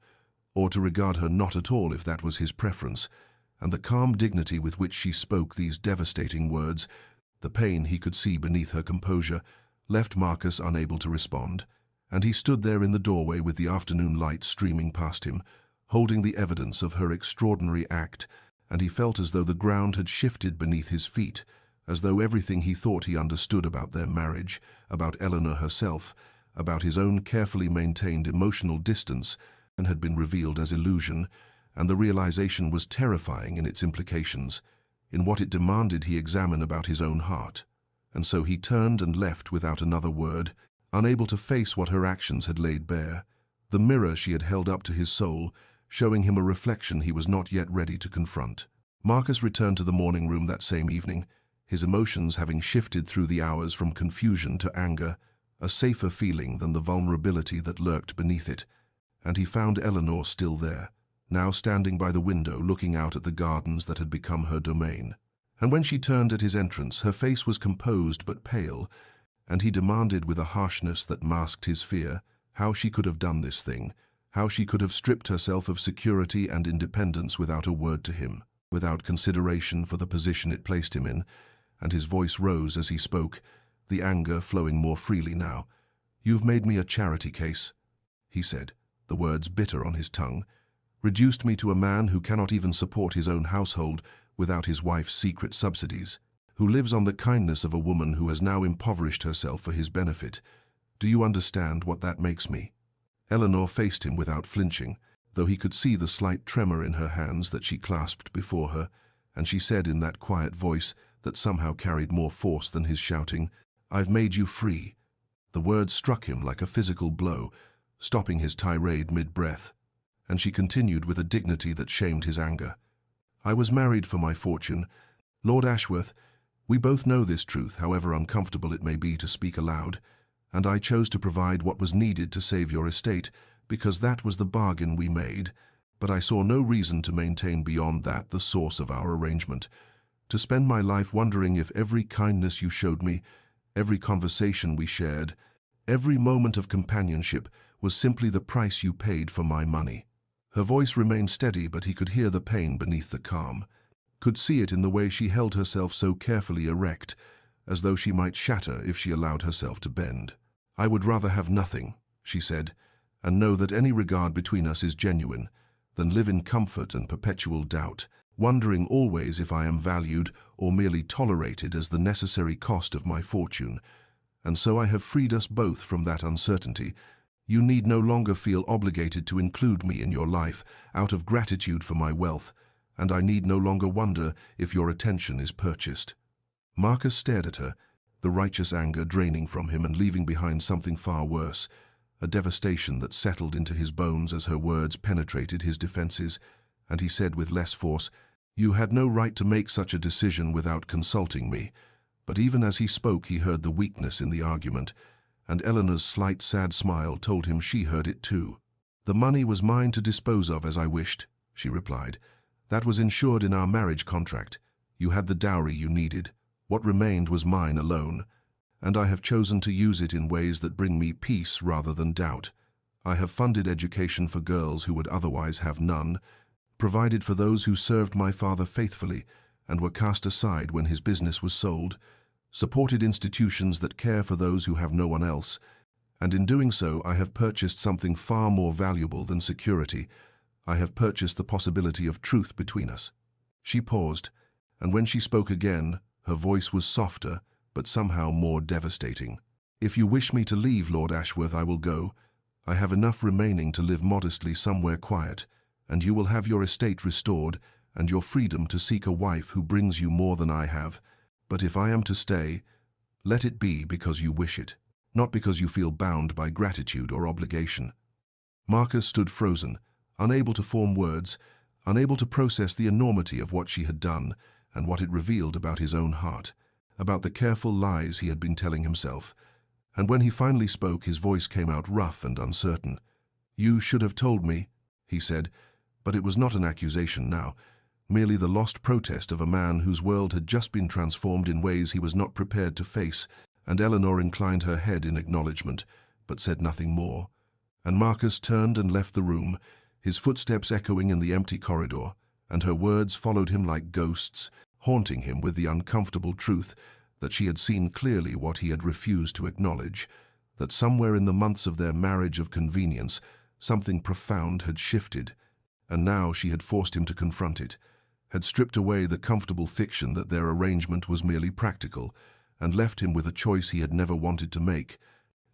or to regard her not at all if that was his preference. And the calm dignity with which she spoke these devastating words, the pain he could see beneath her composure, left Marcus unable to respond, and he stood there in the doorway with the afternoon light streaming past him, holding the evidence of her extraordinary act, and he felt as though the ground had shifted beneath his feet, as though everything he thought he understood about their marriage, about Eleanor herself, about his own carefully maintained emotional distance, and had been revealed as illusion, and the realization was terrifying in its implications. In what it demanded he examine about his own heart. And so he turned and left without another word, unable to face what her actions had laid bare. The mirror she had held up to his soul, showing him a reflection he was not yet ready to confront. Marcus returned to the morning room that same evening, his emotions having shifted through the hours from confusion to anger, a safer feeling than the vulnerability that lurked beneath it. And he found Eleanor still there, now standing by the window looking out at the gardens that had become her domain. And when she turned at his entrance, her face was composed but pale, and he demanded with a harshness that masked his fear how she could have done this thing, how she could have stripped herself of security and independence without a word to him, without consideration for the position it placed him in, and his voice rose as he spoke, the anger flowing more freely now. "You've made me a charity case," he said, the words bitter on his tongue, "reduced me to a man who cannot even support his own household without his wife's secret subsidies, who lives on the kindness of a woman who has now impoverished herself for his benefit. Do you understand what that makes me?" Eleanor faced him without flinching, though he could see the slight tremor in her hands that she clasped before her, and she said in that quiet voice that somehow carried more force than his shouting, "I've made you free." The words struck him like a physical blow, stopping his tirade mid-breath, and she continued with a dignity that shamed his anger. "I was married for my fortune. Lord Ashworth, we both know this truth, however uncomfortable it may be to speak aloud, and I chose to provide what was needed to save your estate, because that was the bargain we made, but I saw no reason to maintain beyond that the source of our arrangement. To spend my life wondering if every kindness you showed me, every conversation we shared, every moment of companionship was simply the price you paid for my money." Her voice remained steady, but he could hear the pain beneath the calm, could see it in the way she held herself so carefully erect, as though she might shatter if she allowed herself to bend. "I would rather have nothing," she said, "and know that any regard between us is genuine, than live in comfort and perpetual doubt, wondering always if I am valued or merely tolerated as the necessary cost of my fortune. And so I have freed us both from that uncertainty. You need no longer feel obligated to include me in your life out of gratitude for my wealth, and I need no longer wonder if your attention is purchased." Marcus stared at her, the righteous anger draining from him and leaving behind something far worse, a devastation that settled into his bones as her words penetrated his defenses, and he said with less force, "You had no right to make such a decision without consulting me." But even as he spoke, he heard the weakness in the argument, and Eleanor's slight sad smile told him she heard it too. "The money was mine to dispose of as I wished," she replied. "That was insured in our marriage contract. You had the dowry you needed. What remained was mine alone, and I have chosen to use it in ways that bring me peace rather than doubt. I have funded education for girls who would otherwise have none, provided for those who served my father faithfully and were cast aside when his business was sold, supported institutions that care for those who have no one else, and in doing so I have purchased something far more valuable than security. I have purchased the possibility of truth between us." She paused, and when she spoke again, her voice was softer, but somehow more devastating. "If you wish me to leave, Lord Ashworth, I will go. I have enough remaining to live modestly somewhere quiet, and you will have your estate restored and your freedom to seek a wife who brings you more than I have. But if I am to stay, let it be because you wish it, not because you feel bound by gratitude or obligation." Marcus stood frozen, unable to form words, unable to process the enormity of what she had done and what it revealed about his own heart, about the careful lies he had been telling himself. And when he finally spoke, his voice came out rough and uncertain. "You should have told me," he said, but it was not an accusation now, merely the lost protest of a man whose world had just been transformed in ways he was not prepared to face, and Eleanor inclined her head in acknowledgement, but said nothing more. And Marcus turned and left the room, his footsteps echoing in the empty corridor, and her words followed him like ghosts, haunting him with the uncomfortable truth that she had seen clearly what he had refused to acknowledge, that somewhere in the months of their marriage of convenience, something profound had shifted, and now she had forced him to confront it, had stripped away the comfortable fiction that their arrangement was merely practical, and left him with a choice he had never wanted to make,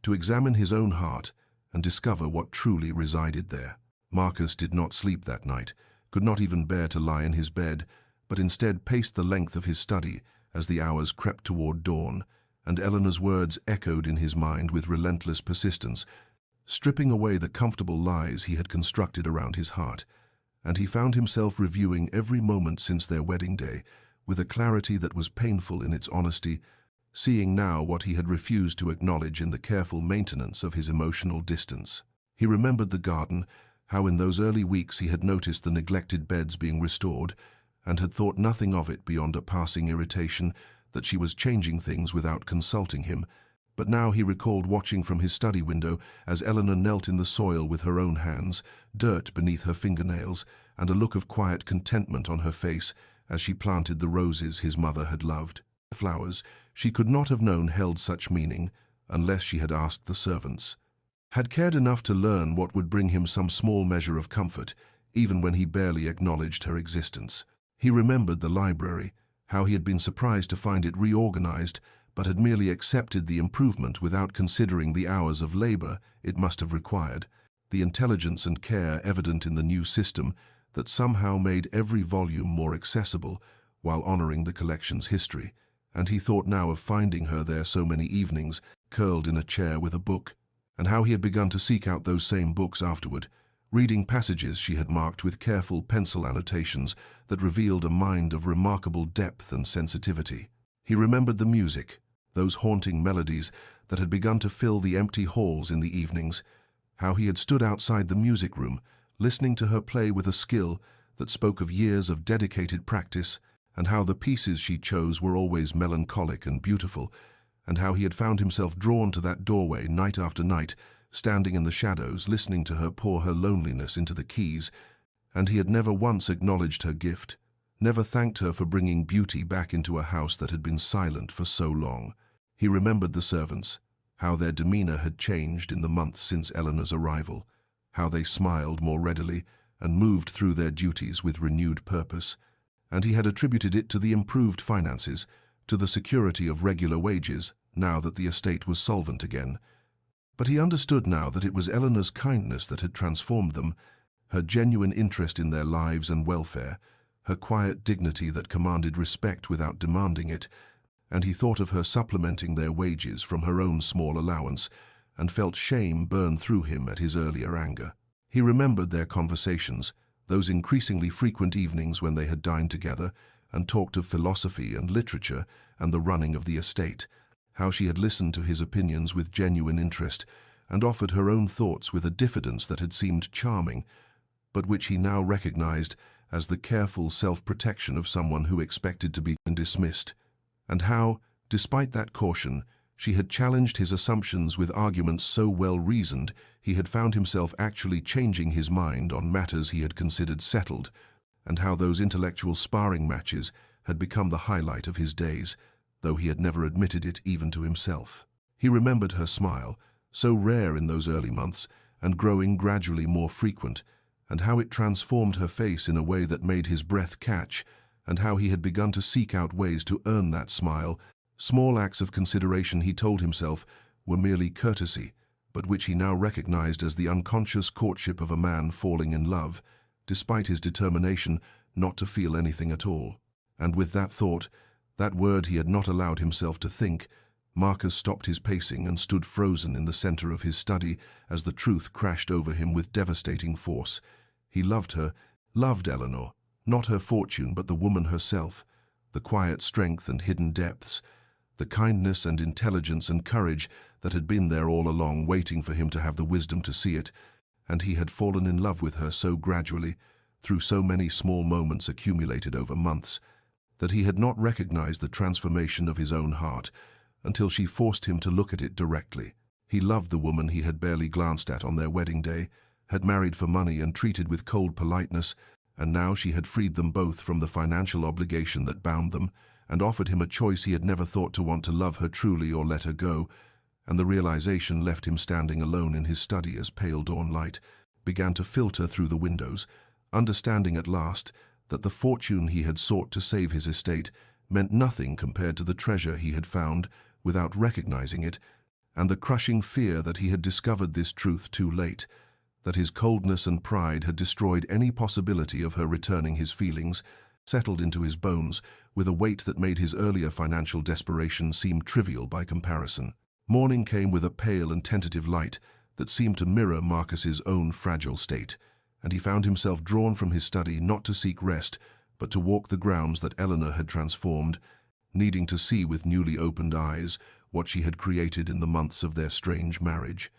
to examine his own heart and discover what truly resided there. Marcus did not sleep that night, could not even bear to lie in his bed, but instead paced the length of his study as the hours crept toward dawn, and Eleanor's words echoed in his mind with relentless persistence, stripping away the comfortable lies he had constructed around his heart. And he found himself reviewing every moment since their wedding day with a clarity that was painful in its honesty, seeing now what he had refused to acknowledge in the careful maintenance of his emotional distance. He remembered the garden, how in those early weeks he had noticed the neglected beds being restored, and had thought nothing of it beyond a passing irritation that she was changing things without consulting him. But now he recalled watching from his study window as Eleanor knelt in the soil with her own hands, dirt beneath her fingernails, and a look of quiet contentment on her face as she planted the roses his mother had loved. Flowers she could not have known held such meaning unless she had asked the servants. Had cared enough to learn what would bring him some small measure of comfort, even when he barely acknowledged her existence. He remembered the library, how he had been surprised to find it reorganized, but had merely accepted the improvement without considering the hours of labor it must have required, the intelligence and care evident in the new system that somehow made every volume more accessible while honoring the collection's history. And he thought now of finding her there so many evenings, curled in a chair with a book, and how he had begun to seek out those same books afterward, reading passages she had marked with careful pencil annotations that revealed a mind of remarkable depth and sensitivity. He remembered the music, those haunting melodies that had begun to fill the empty halls in the evenings, how he had stood outside the music room, listening to her play with a skill that spoke of years of dedicated practice, and how the pieces she chose were always melancholic and beautiful, and how he had found himself drawn to that doorway night after night, standing in the shadows, listening to her pour her loneliness into the keys, and he had never once acknowledged her gift, never thanked her for bringing beauty back into a house that had been silent for so long. He remembered the servants, how their demeanor had changed in the months since Eleanor's arrival, how they smiled more readily and moved through their duties with renewed purpose, and he had attributed it to the improved finances, to the security of regular wages, now that the estate was solvent again. But he understood now that it was Eleanor's kindness that had transformed them, her genuine interest in their lives and welfare, her quiet dignity that commanded respect without demanding it, and he thought of her supplementing their wages from her own small allowance, and felt shame burn through him at his earlier anger. He remembered their conversations, those increasingly frequent evenings when they had dined together and talked of philosophy and literature and the running of the estate, how she had listened to his opinions with genuine interest and offered her own thoughts with a diffidence that had seemed charming, but which he now recognized as the careful self-protection of someone who expected to be dismissed, and how, despite that caution, she had challenged his assumptions with arguments so well-reasoned he had found himself actually changing his mind on matters he had considered settled, and how those intellectual sparring matches had become the highlight of his days, though he had never admitted it even to himself. He remembered her smile, so rare in those early months and growing gradually more frequent, and how it transformed her face in a way that made his breath catch, and how he had begun to seek out ways to earn that smile. Small acts of consideration, he told himself, were merely courtesy, but which he now recognized as the unconscious courtship of a man falling in love, despite his determination not to feel anything at all. And with that thought, that word he had not allowed himself to think, Marcus stopped his pacing and stood frozen in the center of his study as the truth crashed over him with devastating force. He loved her, loved Eleanor, not her fortune but the woman herself, the quiet strength and hidden depths, the kindness and intelligence and courage that had been there all along waiting for him to have the wisdom to see it, and he had fallen in love with her so gradually, through so many small moments accumulated over months, that he had not recognized the transformation of his own heart until she forced him to look at it directly. He loved the woman he had barely glanced at on their wedding day, had married for money and treated with cold politeness, and now she had freed them both from the financial obligation that bound them, and offered him a choice he had never thought to want to love her truly or let her go, and the realization left him standing alone in his study as pale dawn light began to filter through the windows, understanding at last that the fortune he had sought to save his estate meant nothing compared to the treasure he had found without recognizing it, and the crushing fear that he had discovered this truth too late, that his coldness and pride had destroyed any possibility of her returning his feelings, settled into his bones with a weight that made his earlier financial desperation seem trivial by comparison. Morning came with a pale and tentative light that seemed to mirror Marcus's own fragile state, and he found himself drawn from his study not to seek rest, but to walk the grounds that Eleanor had transformed, needing to see with newly opened eyes what she had created in the months of their strange marriage.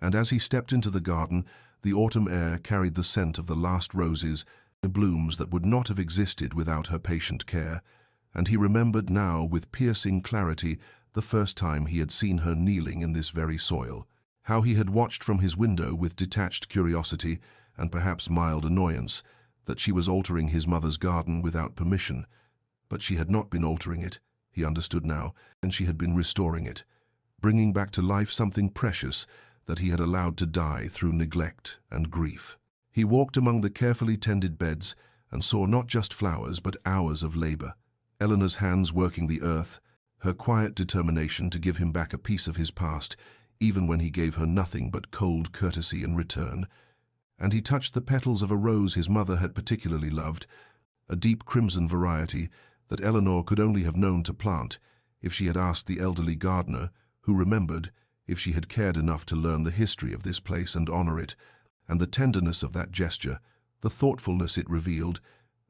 And as he stepped into the garden, the autumn air carried the scent of the last roses, the blooms that would not have existed without her patient care, and he remembered now with piercing clarity the first time he had seen her kneeling in this very soil. How he had watched from his window with detached curiosity and perhaps mild annoyance that she was altering his mother's garden without permission. But she had not been altering it, he understood now, and she had been restoring it, bringing back to life something precious that he had allowed to die through neglect and grief. He walked among the carefully tended beds and saw not just flowers but hours of labor. Eleanor's hands working the earth, her quiet determination to give him back a piece of his past, even when he gave her nothing but cold courtesy in return. And he touched the petals of a rose his mother had particularly loved, a deep crimson variety that Eleanor could only have known to plant if she had asked the elderly gardener, who remembered, if she had cared enough to learn the history of this place and honor it, and the tenderness of that gesture, the thoughtfulness it revealed,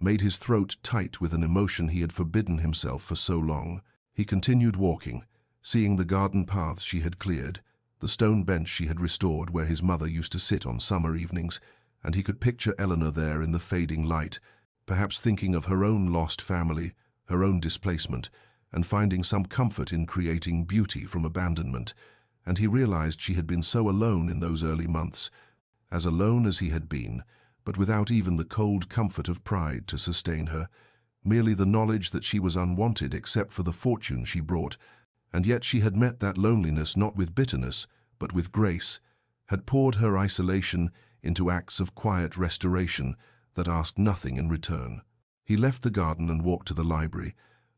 made his throat tight with an emotion he had forbidden himself for so long. He continued walking, seeing the garden paths she had cleared, the stone bench she had restored where his mother used to sit on summer evenings, and he could picture Eleanor there in the fading light, perhaps thinking of her own lost family, her own displacement, and finding some comfort in creating beauty from abandonment. And he realized she had been so alone in those early months, as alone as he had been, but without even the cold comfort of pride to sustain her, merely the knowledge that she was unwanted except for the fortune she brought. And yet she had met that loneliness not with bitterness, but with grace, had poured her isolation into acts of quiet restoration that asked nothing in return. He left the garden and walked to the library,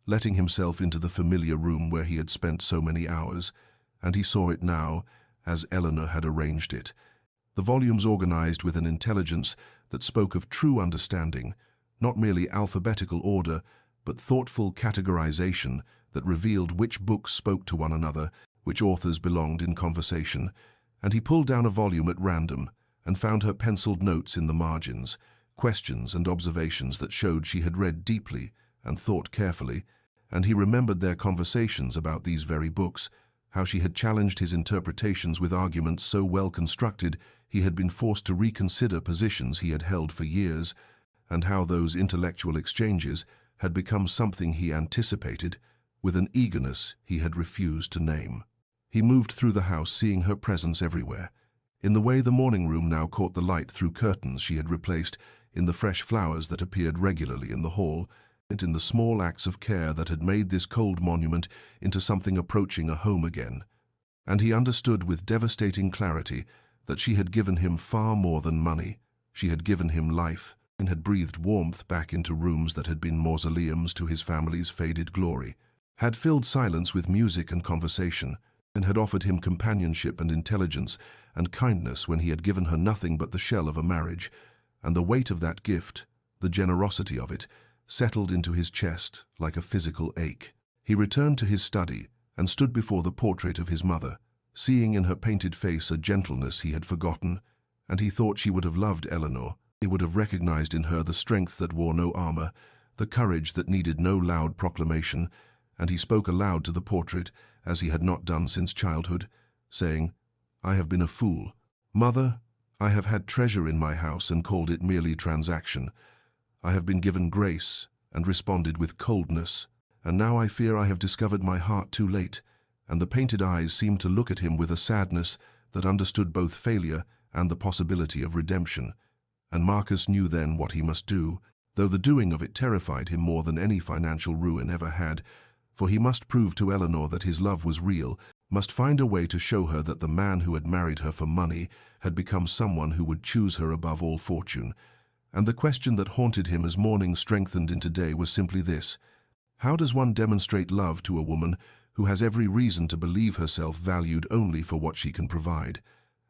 letting himself into the familiar room where he had spent so many hours, and he saw it now, as Eleanor had arranged it. The volumes organized with an intelligence that spoke of true understanding, not merely alphabetical order, but thoughtful categorization that revealed which books spoke to one another, which authors belonged in conversation. And he pulled down a volume at random and found her penciled notes in the margins, questions and observations that showed she had read deeply and thought carefully, and he remembered their conversations about these very books, how she had challenged his interpretations with arguments so well constructed he had been forced to reconsider positions he had held for years, and how those intellectual exchanges had become something he anticipated with an eagerness he had refused to name. He moved through the house, seeing her presence everywhere, in the way the morning room now caught the light through curtains she had replaced, in the fresh flowers that appeared regularly in the hall, and in the small acts of care that had made this cold monument into something approaching a home again. And he understood with devastating clarity that she had given him far more than money. She had given him life, and had breathed warmth back into rooms that had been mausoleums to his family's faded glory, had filled silence with music and conversation, and had offered him companionship and intelligence and kindness when he had given her nothing but the shell of a marriage. And the weight of that gift, the generosity of it, settled into his chest like a physical ache. He returned to his study and stood before the portrait of his mother, seeing in her painted face a gentleness he had forgotten, and he thought she would have loved Eleanor. He would have recognized in her the strength that wore no armor, the courage that needed no loud proclamation, and he spoke aloud to the portrait, as he had not done since childhood, saying, "I have been a fool. Mother, I have had treasure in my house and called it merely transaction. I have been given grace and responded with coldness, and now I fear I have discovered my heart too late." And the painted eyes seemed to look at him with a sadness that understood both failure and the possibility of redemption. And Marcus knew then what he must do, though the doing of it terrified him more than any financial ruin ever had, for he must prove to Eleanor that his love was real, must find a way to show her that the man who had married her for money had become someone who would choose her above all fortune. And the question that haunted him as morning strengthened into day was simply this: how does one demonstrate love to a woman who has every reason to believe herself valued only for what she can provide?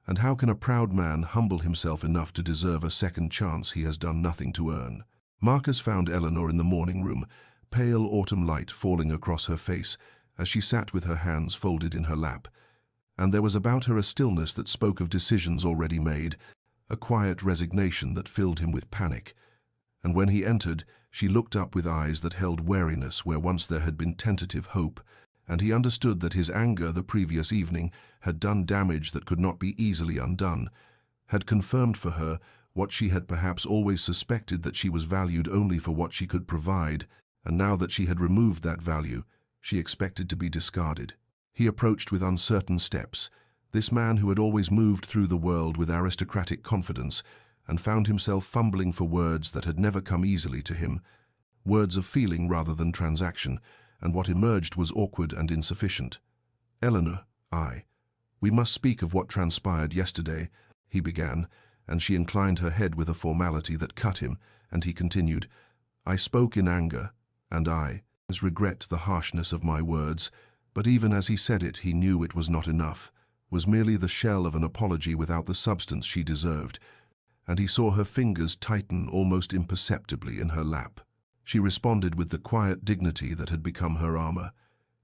And how can a proud man humble himself enough to deserve a second chance he has done nothing to earn? Marcus found Eleanor in the morning room, pale autumn light falling across her face as she sat with her hands folded in her lap. And there was about her a stillness that spoke of decisions already made, a quiet resignation that filled him with panic. And when he entered, she looked up with eyes that held wariness where once there had been tentative hope, and he understood that his anger the previous evening had done damage that could not be easily undone, had confirmed for her what she had perhaps always suspected, that she was valued only for what she could provide, and now that she had removed that value, she expected to be discarded. He approached with uncertain steps, this man who had always moved through the world with aristocratic confidence, and found himself fumbling for words that had never come easily to him, words of feeling rather than transaction, and what emerged was awkward and insufficient. "Eleanor, we must speak of what transpired yesterday," he began, and she inclined her head with a formality that cut him, and he continued, "I spoke in anger, and I regret the harshness of my words," but even as he said it, he knew it was not enough, was merely the shell of an apology without the substance she deserved, and he saw her fingers tighten almost imperceptibly in her lap. She responded with the quiet dignity that had become her armor.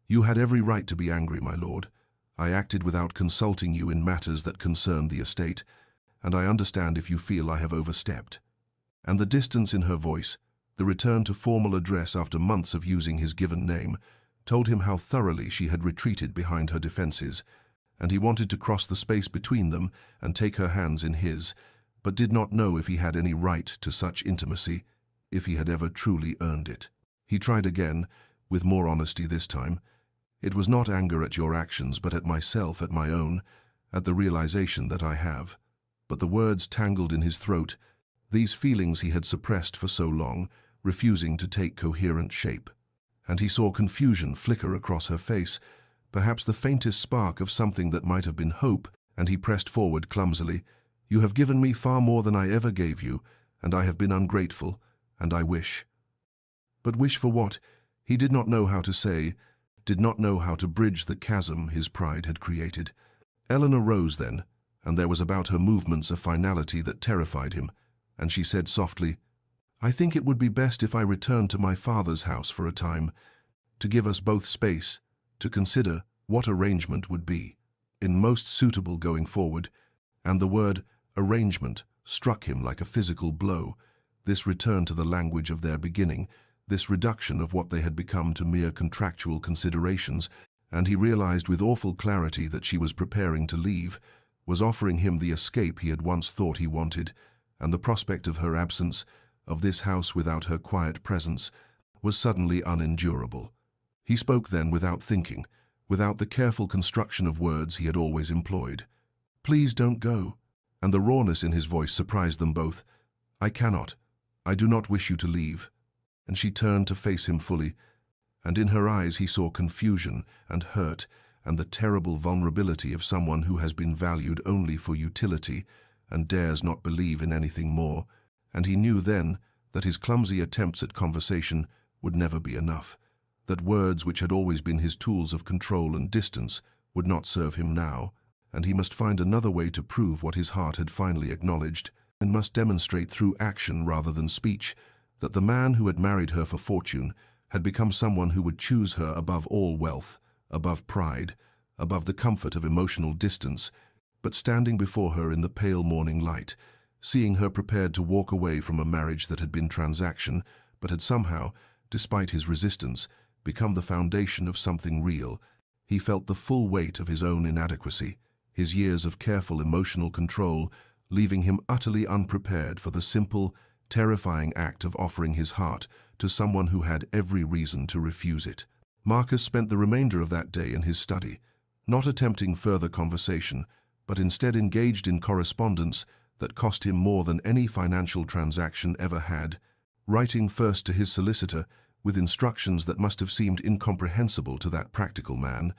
"You had every right to be angry, my lord. I acted without consulting you in matters that concerned the estate, and I understand if you feel I have overstepped." And the distance in her voice, the return to formal address after months of using his given name, told him how thoroughly she had retreated behind her defenses, and he wanted to cross the space between them and take her hands in his, but did not know if he had any right to such intimacy, if he had ever truly earned it. He tried again, with more honesty this time. "It was not anger at your actions, but at myself, at my own, at the realization that I have." But the words tangled in his throat, these feelings he had suppressed for so long, refusing to take coherent shape. And he saw confusion flicker across her face, perhaps the faintest spark of something that might have been hope, and he pressed forward clumsily. "You have given me far more than I ever gave you, and I have been ungrateful, and I wish." But wish for what? He did not know how to say, did not know how to bridge the chasm his pride had created. Eleanor rose then, and there was about her movements a finality that terrified him, and she said softly, "I think it would be best if I returned to my father's house for a time, to give us both space, to consider what arrangement would be in most suitable going forward." And the word arrangement struck him like a physical blow, this return to the language of their beginning, this reduction of what they had become to mere contractual considerations, and he realized with awful clarity that she was preparing to leave, was offering him the escape he had once thought he wanted, and the prospect of her absence, of this house without her quiet presence, was suddenly unendurable. He spoke then without thinking, without the careful construction of words he had always employed. "Please don't go." And the rawness in his voice surprised them both. "I cannot. I do not wish you to leave." And she turned to face him fully, and in her eyes he saw confusion and hurt and the terrible vulnerability of someone who has been valued only for utility and dares not believe in anything more, and he knew then that his clumsy attempts at conversation would never be enough, that words which had always been his tools of control and distance would not serve him now, and he must find another way to prove what his heart had finally acknowledged, and must demonstrate through action rather than speech that the man who had married her for fortune had become someone who would choose her above all wealth, above pride, above the comfort of emotional distance, but standing before her in the pale morning light, seeing her prepared to walk away from a marriage that had been transaction, but had somehow, despite his resistance, become the foundation of something real, he felt the full weight of his own inadequacy, his years of careful emotional control, leaving him utterly unprepared for the simple, terrifying act of offering his heart to someone who had every reason to refuse it. Marcus spent the remainder of that day in his study, not attempting further conversation, but instead engaged in correspondence that cost him more than any financial transaction ever had, writing first to his solicitor with instructions that must have seemed incomprehensible to that practical man,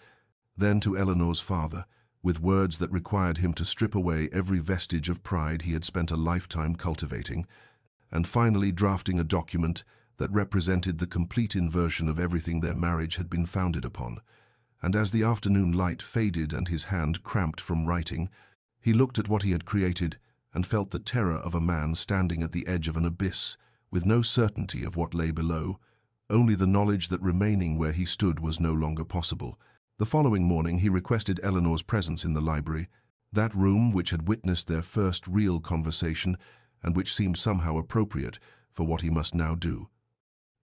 then to Eleanor's father, with words that required him to strip away every vestige of pride he had spent a lifetime cultivating, and finally drafting a document that represented the complete inversion of everything their marriage had been founded upon. And as the afternoon light faded and his hand cramped from writing, He looked at what he had created and felt the terror of a man standing at the edge of an abyss, with no certainty of what lay below, only the knowledge that remaining where he stood was no longer possible. The following morning he requested Eleanor's presence in the library, that room which had witnessed their first real conversation and which seemed somehow appropriate for what he must now do.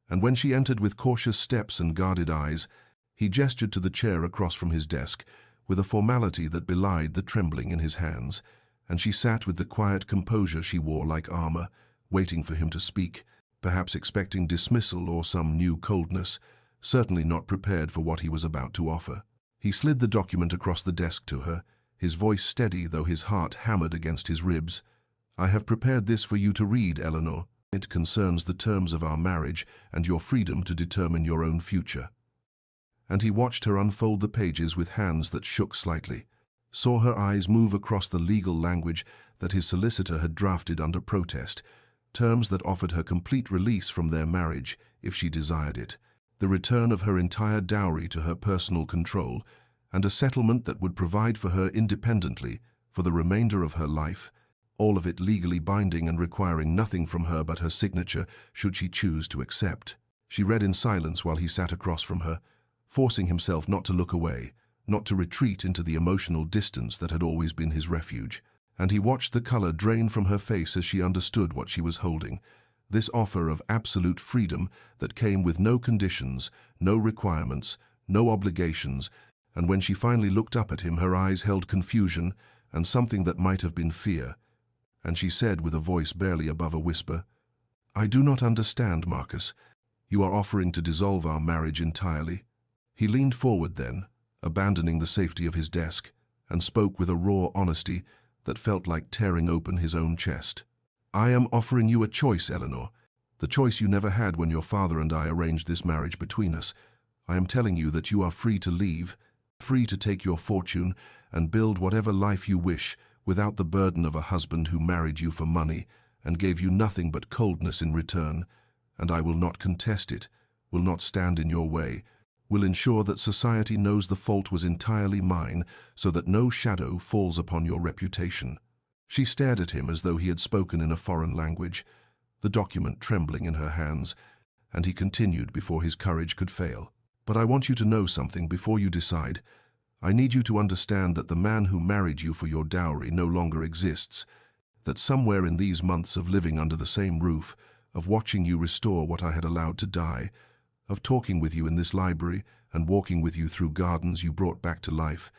And when she entered with cautious steps and guarded eyes, he gestured to the chair across from his desk with a formality that belied the trembling in his hands, and she sat with the quiet composure she wore like armor, waiting for him to speak, perhaps expecting dismissal or some new coldness, certainly not prepared for what he was about to offer. He slid the document across the desk to her, his voice steady though his heart hammered against his ribs. "I have prepared this for you to read, Eleanor. It concerns the terms of our marriage and your freedom to determine your own future." And he watched her unfold the pages with hands that shook slightly, saw her eyes move across the legal language that his solicitor had drafted under protest, terms that offered her complete release from their marriage if she desired it, the return of her entire dowry to her personal control, and a settlement that would provide for her independently for the remainder of her life, all of it legally binding and requiring nothing from her but her signature should she choose to accept. She read in silence while he sat across from her, forcing himself not to look away, not to retreat into the emotional distance that had always been his refuge. And he watched the color drain from her face as she understood what she was holding, this offer of absolute freedom that came with no conditions, no requirements, no obligations, and when she finally looked up at him, her eyes held confusion and something that might have been fear, and she said with a voice barely above a whisper, "I do not understand, Marcus. You are offering to dissolve our marriage entirely." He leaned forward then, abandoning the safety of his desk, and spoke with a raw honesty that felt like tearing open his own chest. "I am offering you a choice, Eleanor, the choice you never had when your father and I arranged this marriage between us. I am telling you that you are free to leave, free to take your fortune and build whatever life you wish without the burden of a husband who married you for money and gave you nothing but coldness in return, and I will not contest it, will not stand in your way, will ensure that society knows the fault was entirely mine so that no shadow falls upon your reputation." She stared at him as though he had spoken in a foreign language, the document trembling in her hands, and he continued before his courage could fail. "But I want you to know something before you decide. I need you to understand that the man who married you for your dowry no longer exists, that somewhere in these months of living under the same roof, of watching you restore what I had allowed to die, of talking with you in this library and walking with you through gardens you brought back to life,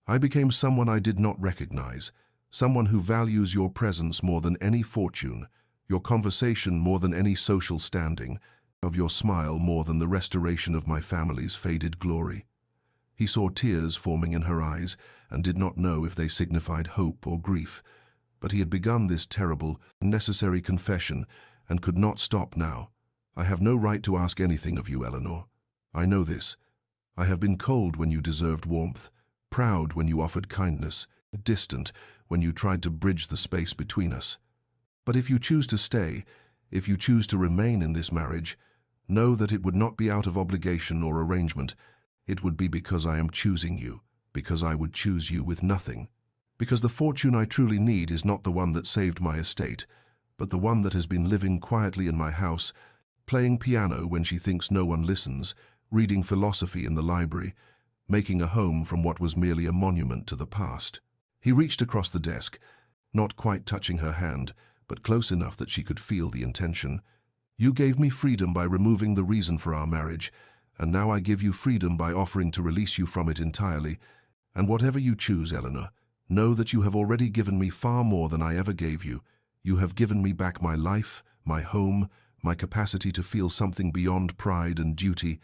I became someone I did not recognize, someone who values your presence more than any fortune, your conversation more than any social standing, of your smile more than the restoration of my family's faded glory." He saw tears forming in her eyes and did not know if they signified hope or grief, but he had begun this terrible, necessary confession and could not stop now. "I have no right to ask anything of you, Eleanor. I know this. I have been cold when you deserved warmth, proud when you offered kindness, distant when you tried to bridge the space between us. But if you choose to stay, if you choose to remain in this marriage, know that it would not be out of obligation or arrangement. It would be because I am choosing you, because I would choose you with nothing. Because the fortune I truly need is not the one that saved my estate, but the one that has been living quietly in my house, playing piano when she thinks no one listens, reading philosophy in the library, making a home from what was merely a monument to the past." He reached across the desk, not quite touching her hand, but close enough that she could feel the intention. "You gave me freedom by removing the reason for our marriage, and now I give you freedom by offering to release you from it entirely. And whatever you choose, Eleanor, know that you have already given me far more than I ever gave you. You have given me back my life, my home, my capacity to feel something beyond pride and duty,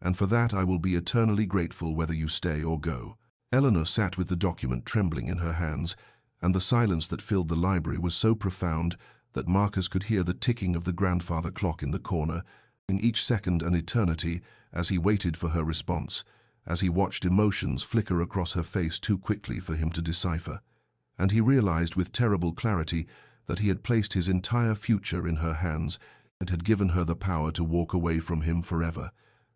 and for that I will be eternally grateful whether you stay or go." Eleanor sat with the document trembling in her hands, and the silence that filled the library was so profound that Marcus could hear the ticking of the grandfather clock in the corner, in each second an eternity, as he waited for her response, as he watched emotions flicker across her face too quickly for him to decipher. And he realized with terrible clarity that he had placed his entire future in her hands and had given her the power to walk away from him forever,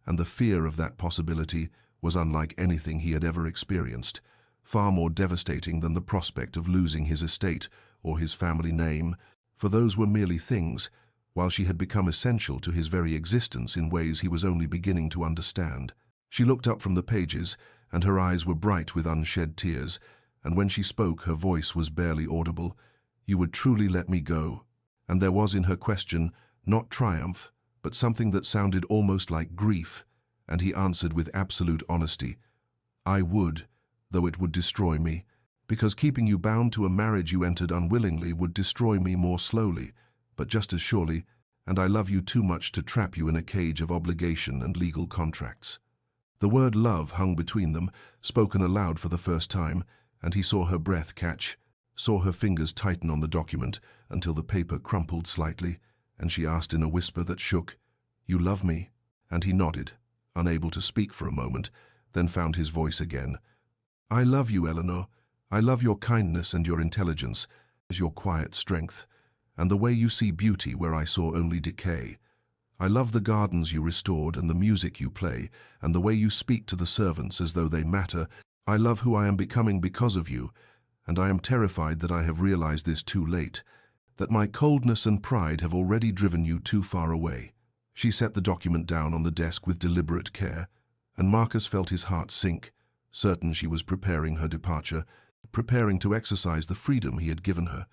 and the fear of that possibility was unlike anything he had ever experienced. far more devastating than the prospect of losing his estate or his family name, for those were merely things, while she had become essential to his very existence in ways he was only beginning to understand. She looked up from the pages, and her eyes were bright with unshed tears, and when she spoke her voice was barely audible. "You would truly let me go?" And there was in her question not triumph, but something that sounded almost like grief, and he answered with absolute honesty, "I would, though it would destroy me, because keeping you bound to a marriage you entered unwillingly would destroy me more slowly, but just as surely, and I love you too much to trap you in a cage of obligation and legal contracts." The word love hung between them, spoken aloud for the first time, and he saw her breath catch, saw her fingers tighten on the document until the paper crumpled slightly, and she asked in a whisper that shook, "You love me?" And he nodded, unable to speak for a moment, then found his voice again. "I love you, Eleanor. I love your kindness and your intelligence, your quiet strength, and the way you see beauty where I saw only decay. I love the gardens you restored and the music you play, and the way you speak to the servants as though they matter. I love who I am becoming because of you, and I am terrified that I have realized this too late, that my coldness and pride have already driven you too far away." She set the document down on the desk with deliberate care, and Marcus felt his heart sink, certain she was preparing her departure, preparing to exercise the freedom he had given her.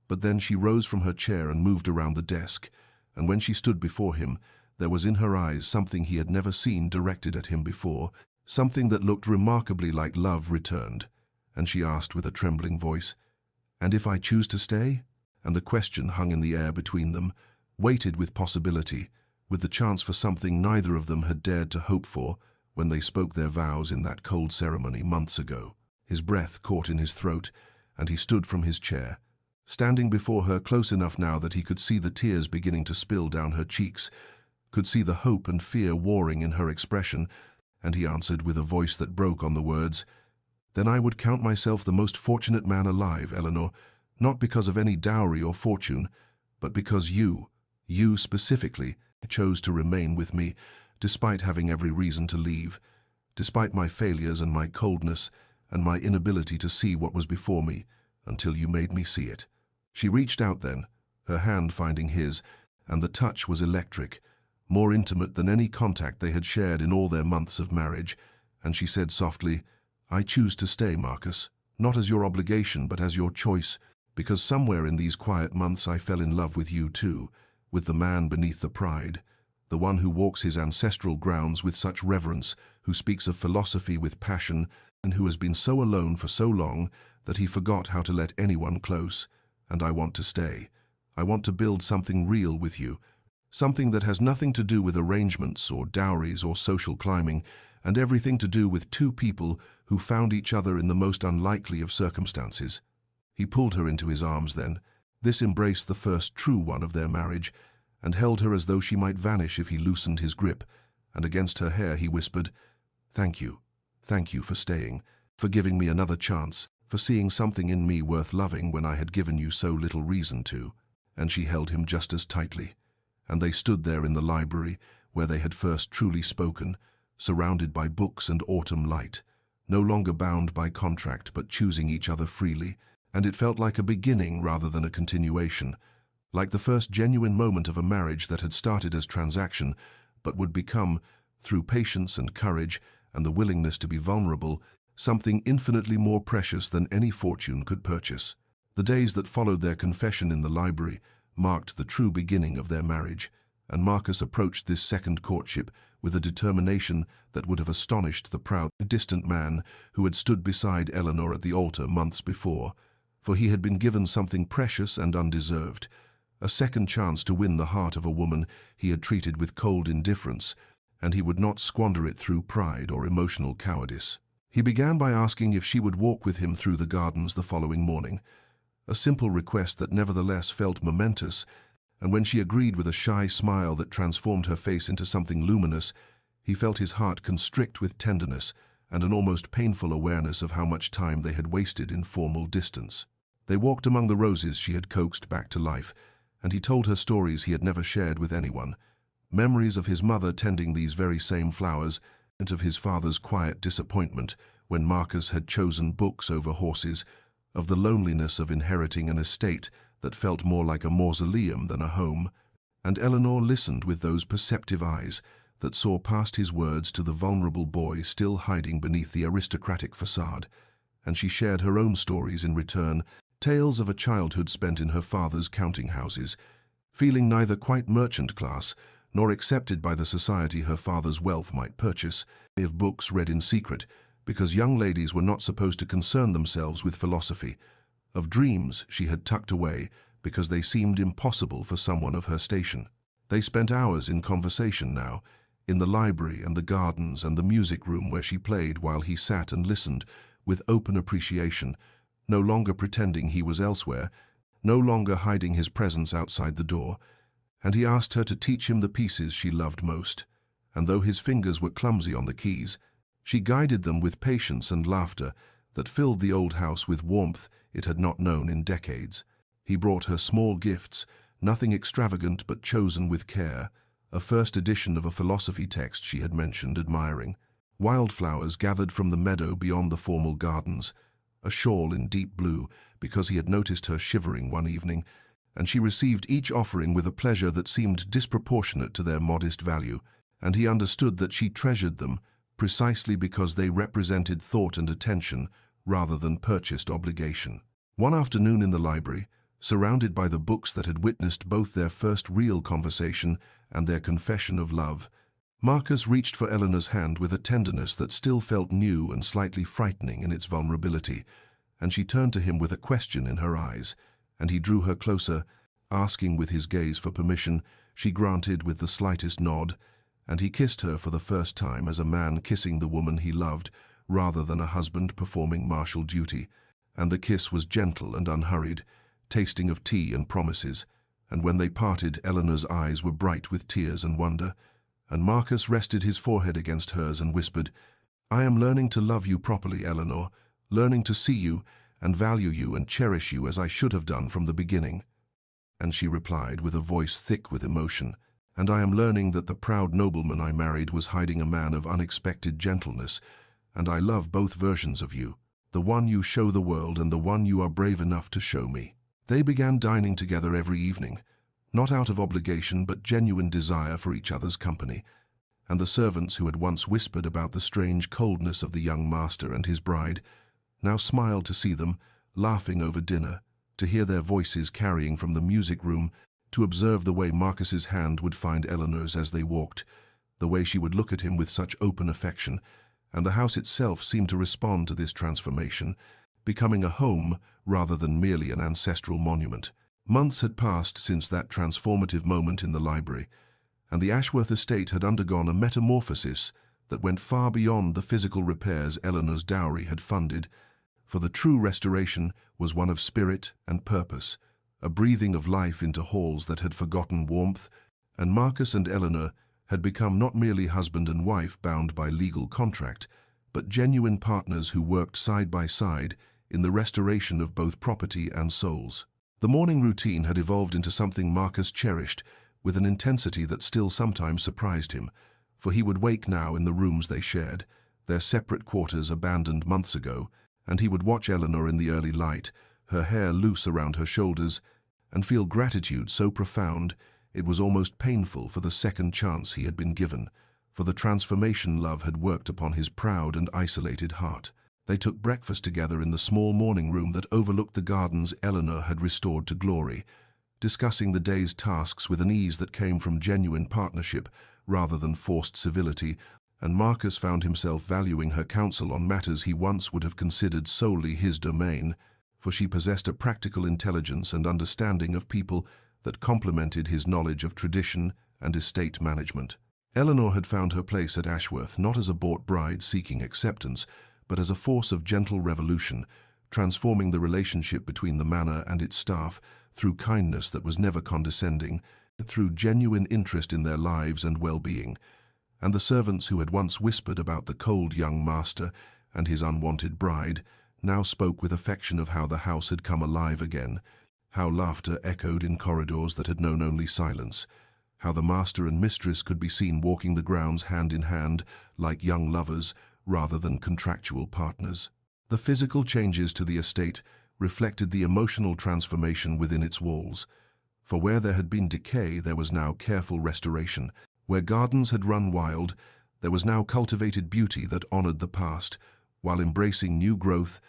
But then she rose from her chair and moved around the desk, and when she stood before him, there was in her eyes something he had never seen directed at him before, something that looked remarkably like love returned, and she asked with a trembling voice, "And if I choose to stay?" And the question hung in the air between them, weighted with possibility, with the chance for something neither of them had dared to hope for when they spoke their vows in that cold ceremony months ago. His breath caught in his throat, and he stood from his chair, standing before her close enough now that he could see the tears beginning to spill down her cheeks, could see the hope and fear warring in her expression, and he answered with a voice that broke on the words, "Then I would count myself the most fortunate man alive, Eleanor, not because of any dowry or fortune, but because you specifically, chose to remain with me, despite having every reason to leave, despite my failures and my coldness and my inability to see what was before me, until you made me see it." She reached out then, her hand finding his, and the touch was electric, more intimate than any contact they had shared in all their months of marriage, and she said softly, "I choose to stay, Marcus, not as your obligation but as your choice, because somewhere in these quiet months I fell in love with you too, with the man beneath the pride, the one who walks his ancestral grounds with such reverence, who speaks of philosophy with passion, and who has been so alone for so long that he forgot how to let anyone close. And I want to stay. I want to build something real with you, something that has nothing to do with arrangements or dowries or social climbing, and everything to do with two people who found each other in the most unlikely of circumstances." He pulled her into his arms then. This embraced the first true one of their marriage, and held her as though she might vanish if he loosened his grip, and against her hair he whispered, Thank you for staying, for giving me another chance, for seeing something in me worth loving when I had given you so little reason to." And she held him just as tightly, and they stood there in the library where they had first truly spoken, surrounded by books and autumn light, no longer bound by contract but choosing each other freely, and it felt like a beginning rather than a continuation, like the first genuine moment of a marriage that had started as transaction but would become, through patience and courage and the willingness to be vulnerable, something infinitely more precious than any fortune could purchase. The days that followed their confession in the library marked the true beginning of their marriage, and Marcus approached this second courtship with a determination that would have astonished the proud, distant man who had stood beside Eleanor at the altar months before, for he had been given something precious and undeserved, a second chance to win the heart of a woman he had treated with cold indifference, and he would not squander it through pride or emotional cowardice. He began by asking if she would walk with him through the gardens the following morning, a simple request that nevertheless felt momentous, and when she agreed with a shy smile that transformed her face into something luminous, he felt his heart constrict with tenderness and an almost painful awareness of how much time they had wasted in formal distance. They walked among the roses she had coaxed back to life, and he told her stories he had never shared with anyone, memories of his mother tending these very same flowers, and of his father's quiet disappointment when Marcus had chosen books over horses, of the loneliness of inheriting an estate that felt more like a mausoleum than a home, and Eleanor listened with those perceptive eyes that saw past his words to the vulnerable boy still hiding beneath the aristocratic facade, and she shared her own stories in return, tales of a childhood spent in her father's counting houses, feeling neither quite merchant class nor accepted by the society her father's wealth might purchase, of books read in secret, because young ladies were not supposed to concern themselves with philosophy, of dreams she had tucked away because they seemed impossible for someone of her station. They spent hours in conversation now, in the library and the gardens and the music room where she played while he sat and listened with open appreciation, no longer pretending he was elsewhere, no longer hiding his presence outside the door, and he asked her to teach him the pieces she loved most, and though his fingers were clumsy on the keys, she guided them with patience and laughter that filled the old house with warmth it had not known in decades. He brought her small gifts, nothing extravagant but chosen with care, a first edition of a philosophy text she had mentioned admiring, wildflowers gathered from the meadow beyond the formal gardens, a shawl in deep blue because he had noticed her shivering one evening, and she received each offering with a pleasure that seemed disproportionate to their modest value, and he understood that she treasured them precisely because they represented thought and attention rather than purchased obligation. One afternoon in the library, surrounded by the books that had witnessed both their first real conversation and their confession of love, Marcus reached for Eleanor's hand with a tenderness that still felt new and slightly frightening in its vulnerability, and she turned to him with a question in her eyes, and he drew her closer, asking with his gaze for permission. She granted with the slightest nod, and he kissed her for the first time as a man kissing the woman he loved, rather than a husband performing martial duty, and the kiss was gentle and unhurried, tasting of tea and promises, and when they parted, Eleanor's eyes were bright with tears and wonder, and Marcus rested his forehead against hers and whispered, "I am learning to love you properly, Eleanor, learning to see you and value you and cherish you as I should have done from the beginning." And she replied with a voice thick with emotion, "And I am learning that the proud nobleman I married was hiding a man of unexpected gentleness, and I love both versions of you, the one you show the world and the one you are brave enough to show me." They began dining together every evening, not out of obligation but genuine desire for each other's company, and the servants who had once whispered about the strange coldness of the young master and his bride now smiled to see them, laughing over dinner, to hear their voices carrying from the music room, to observe the way Marcus's hand would find Eleanor's as they walked, the way she would look at him with such open affection, and the house itself seemed to respond to this transformation, becoming a home rather than merely an ancestral monument. Months had passed since that transformative moment in the library, and the Ashworth estate had undergone a metamorphosis that went far beyond the physical repairs Eleanor's dowry had funded, for the true restoration was one of spirit and purpose, a breathing of life into halls that had forgotten warmth, and Marcus and Eleanor had become not merely husband and wife bound by legal contract, but genuine partners who worked side by side in the restoration of both property and souls. The morning routine had evolved into something Marcus cherished with an intensity that still sometimes surprised him, for he would wake now in the rooms they shared, their separate quarters abandoned months ago, and he would watch Eleanor in the early light, her hair loose around her shoulders, and feel gratitude so profound it was almost painful for the second chance he had been given, for the transformation love had worked upon his proud and isolated heart. They took breakfast together in the small morning room that overlooked the gardens Eleanor had restored to glory, discussing the day's tasks with an ease that came from genuine partnership rather than forced civility, and Marcus found himself valuing her counsel on matters he once would have considered solely his domain, for she possessed a practical intelligence and understanding of people that complemented his knowledge of tradition and estate management. Eleanor had found her place at Ashworth not as a bought bride seeking acceptance, but as a force of gentle revolution, transforming the relationship between the manor and its staff through kindness that was never condescending, through genuine interest in their lives and well-being. And the servants who had once whispered about the cold young master and his unwanted bride now spoke with affection of how the house had come alive again, how laughter echoed in corridors that had known only silence, how the master and mistress could be seen walking the grounds hand in hand like young lovers, rather than contractual partners. The physical changes to the estate reflected the emotional transformation within its walls. For where there had been decay, there was now careful restoration. Where gardens had run wild, there was now cultivated beauty that honored the past, while embracing new growth,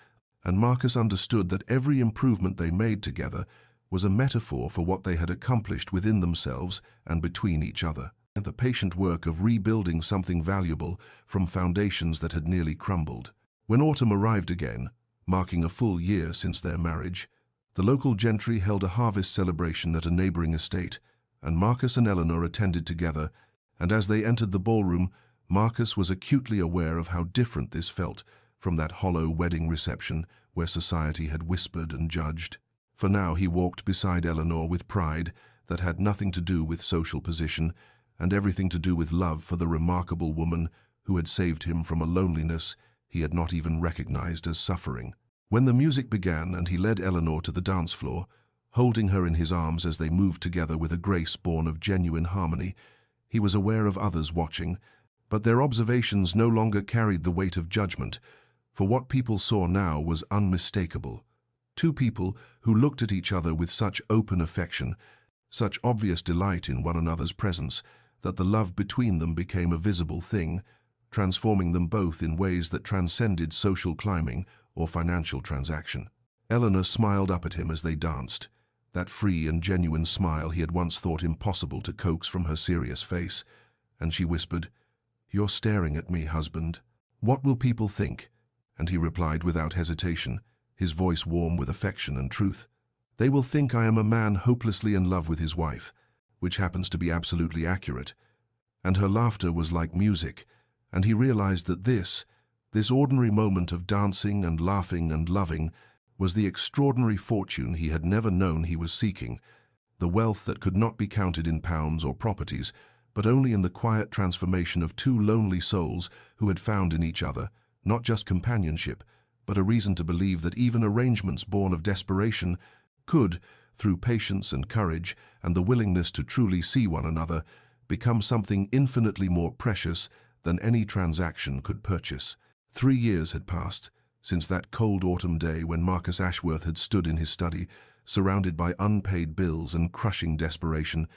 and Marcus understood that every improvement they made together was a metaphor for what they had accomplished within themselves and between each other, and the patient work of rebuilding something valuable from foundations that had nearly crumbled. When autumn arrived again, marking a full year since their marriage, the local gentry held a harvest celebration at a neighboring estate, and Marcus and Eleanor attended together, and as they entered the ballroom, Marcus was acutely aware of how different this felt from that hollow wedding reception where society had whispered and judged. For now he walked beside Eleanor with pride that had nothing to do with social position and everything to do with love for the remarkable woman who had saved him from a loneliness he had not even recognized as suffering. When the music began and he led Eleanor to the dance floor, holding her in his arms as they moved together with a grace born of genuine harmony, he was aware of others watching, but their observations no longer carried the weight of judgment, for what people saw now was unmistakable. Two people who looked at each other with such open affection, such obvious delight in one another's presence, that the love between them became a visible thing, transforming them both in ways that transcended social climbing or financial transaction. Eleanor smiled up at him as they danced, that free and genuine smile he had once thought impossible to coax from her serious face, and she whispered, "You're staring at me, husband. What will people think?" And he replied without hesitation, his voice warm with affection and truth. "They will think I am a man hopelessly in love with his wife," which happens to be absolutely accurate. And her laughter was like music, and he realized that this ordinary moment of dancing and laughing and loving, was the extraordinary fortune he had never known he was seeking, the wealth that could not be counted in pounds or properties, but only in the quiet transformation of two lonely souls who had found in each other not just companionship, but a reason to believe that even arrangements born of desperation could, through patience and courage and the willingness to truly see one another, become something infinitely more precious than any transaction could purchase. 3 years had passed since that cold autumn day when Marcus Ashworth had stood in his study, surrounded by unpaid bills and crushing desperation,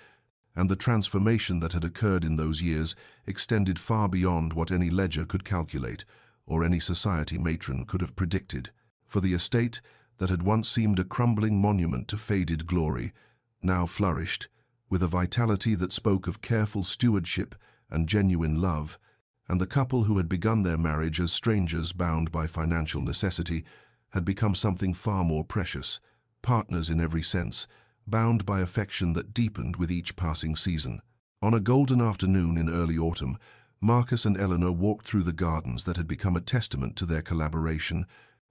and the transformation that had occurred in those years extended far beyond what any ledger could calculate or any society matron could have predicted. For the estate that had once seemed a crumbling monument to faded glory now flourished, with a vitality that spoke of careful stewardship and genuine love, and the couple who had begun their marriage as strangers bound by financial necessity had become something far more precious, partners in every sense, bound by affection that deepened with each passing season. On a golden afternoon in early autumn, Marcus and Eleanor walked through the gardens that had become a testament to their collaboration,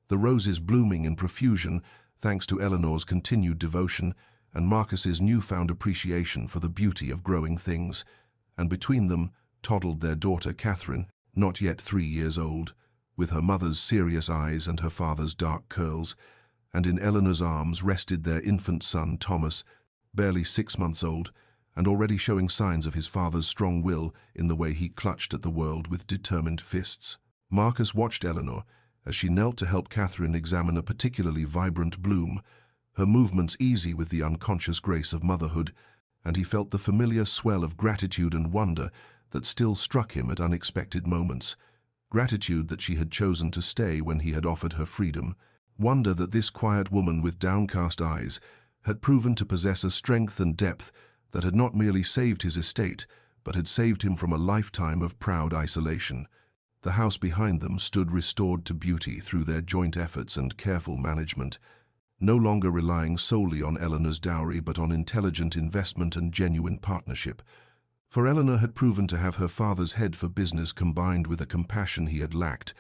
the roses blooming in profusion thanks to Eleanor's continued devotion and Marcus's newfound appreciation for the beauty of growing things, and between them toddled their daughter Catherine, not yet 3 years old, with her mother's serious eyes and her father's dark curls, and in Eleanor's arms rested their infant son Thomas, barely 6 months old, and already showing signs of his father's strong will in the way he clutched at the world with determined fists. Marcus watched Eleanor as she knelt to help Catherine examine a particularly vibrant bloom, her movements easy with the unconscious grace of motherhood, and he felt the familiar swell of gratitude and wonder that still struck him at unexpected moments. Gratitude that she had chosen to stay when he had offered her freedom. Wonder that this quiet woman with downcast eyes had proven to possess a strength and depth that had not merely saved his estate, but had saved him from a lifetime of proud isolation. The house behind them stood restored to beauty through their joint efforts and careful management, no longer relying solely on Eleanor's dowry but on intelligent investment and genuine partnership. For Eleanor had proven to have her father's head for business combined with a compassion he had lacked,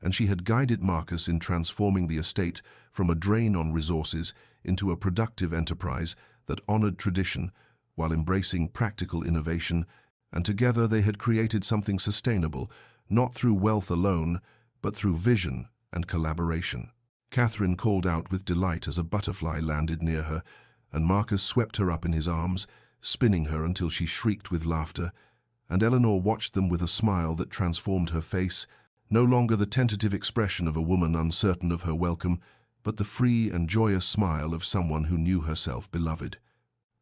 and she had guided Marcus in transforming the estate from a drain on resources into a productive enterprise that honored tradition while embracing practical innovation, and together they had created something sustainable, not through wealth alone, but through vision and collaboration. Catherine called out with delight as a butterfly landed near her, and Marcus swept her up in his arms, spinning her until she shrieked with laughter, and Eleanor watched them with a smile that transformed her face, no longer the tentative expression of a woman uncertain of her welcome, but the free and joyous smile of someone who knew herself beloved.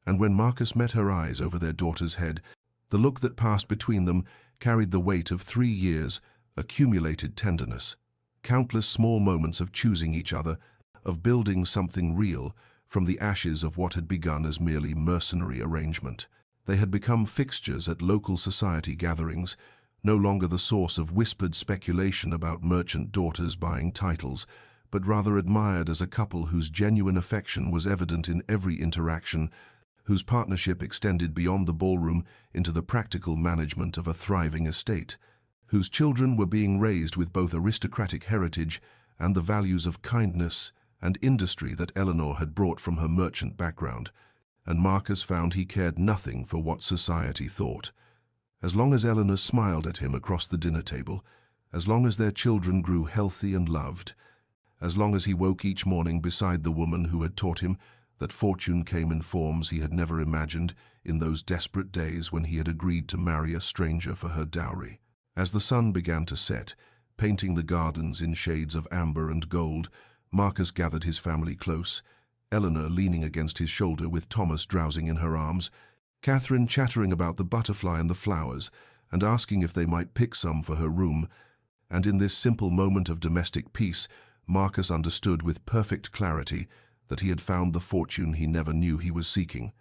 And when Marcus met her eyes over their daughter's head, the look that passed between them carried the weight of 3 years' accumulated tenderness. Countless small moments of choosing each other, of building something real from the ashes of what had begun as merely mercenary arrangement. They had become fixtures at local society gatherings, no longer the source of whispered speculation about merchant daughters buying titles, but rather admired as a couple whose genuine affection was evident in every interaction, whose partnership extended beyond the ballroom into the practical management of a thriving estate, whose children were being raised with both aristocratic heritage and the values of kindness and industry that Eleanor had brought from her merchant background. And Marcus found he cared nothing for what society thought. As long as Eleanor smiled at him across the dinner table, as long as their children grew healthy and loved, as long as he woke each morning beside the woman who had taught him that fortune came in forms he had never imagined in those desperate days when he had agreed to marry a stranger for her dowry. As the sun began to set, painting the gardens in shades of amber and gold, Marcus gathered his family close, Eleanor leaning against his shoulder with Thomas drowsing in her arms, Catherine chattering about the butterfly and the flowers and asking if they might pick some for her room. And in this simple moment of domestic peace, Marcus understood with perfect clarity that he had found the fortune he never knew he was seeking.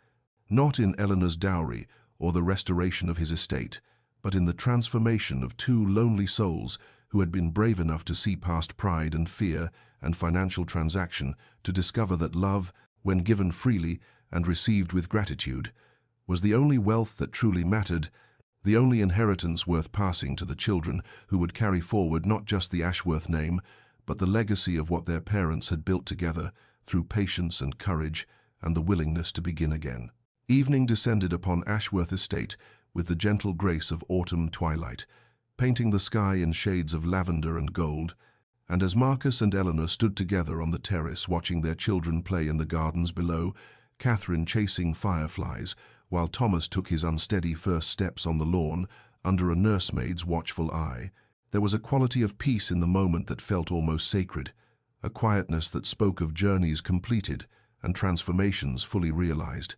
Not in Eleanor's dowry or the restoration of his estate, but in the transformation of 2 lonely souls who had been brave enough to see past pride and fear and financial transaction to discover that love, when given freely and received with gratitude, was the only wealth that truly mattered, the only inheritance worth passing to the children who would carry forward not just the Ashworth name, but the legacy of what their parents had built together through patience and courage and the willingness to begin again. Evening descended upon Ashworth Estate with the gentle grace of autumn twilight, painting the sky in shades of lavender and gold, and as Marcus and Eleanor stood together on the terrace watching their children play in the gardens below, Catherine chasing fireflies, while Thomas took his unsteady first steps on the lawn under a nursemaid's watchful eye, there was a quality of peace in the moment that felt almost sacred, a quietness that spoke of journeys completed and transformations fully realized.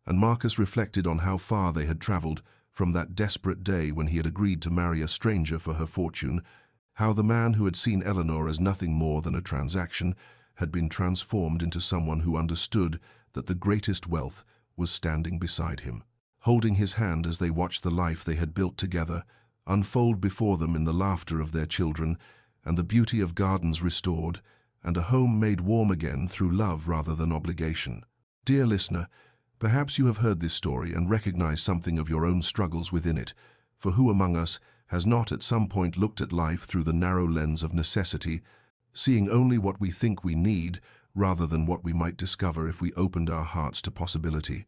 And Marcus reflected on how far they had traveled from that desperate day when he had agreed to marry a stranger for her fortune, how the man who had seen Eleanor as nothing more than a transaction had been transformed into someone who understood that the greatest wealth was standing beside him, holding his hand as they watched the life they had built together unfold before them in the laughter of their children and the beauty of gardens restored and a home made warm again through love rather than obligation. Dear listener, perhaps you have heard this story and recognize something of your own struggles within it, for who among us has not at some point looked at life through the narrow lens of necessity, seeing only what we think we need rather than what we might discover if we opened our hearts to possibility.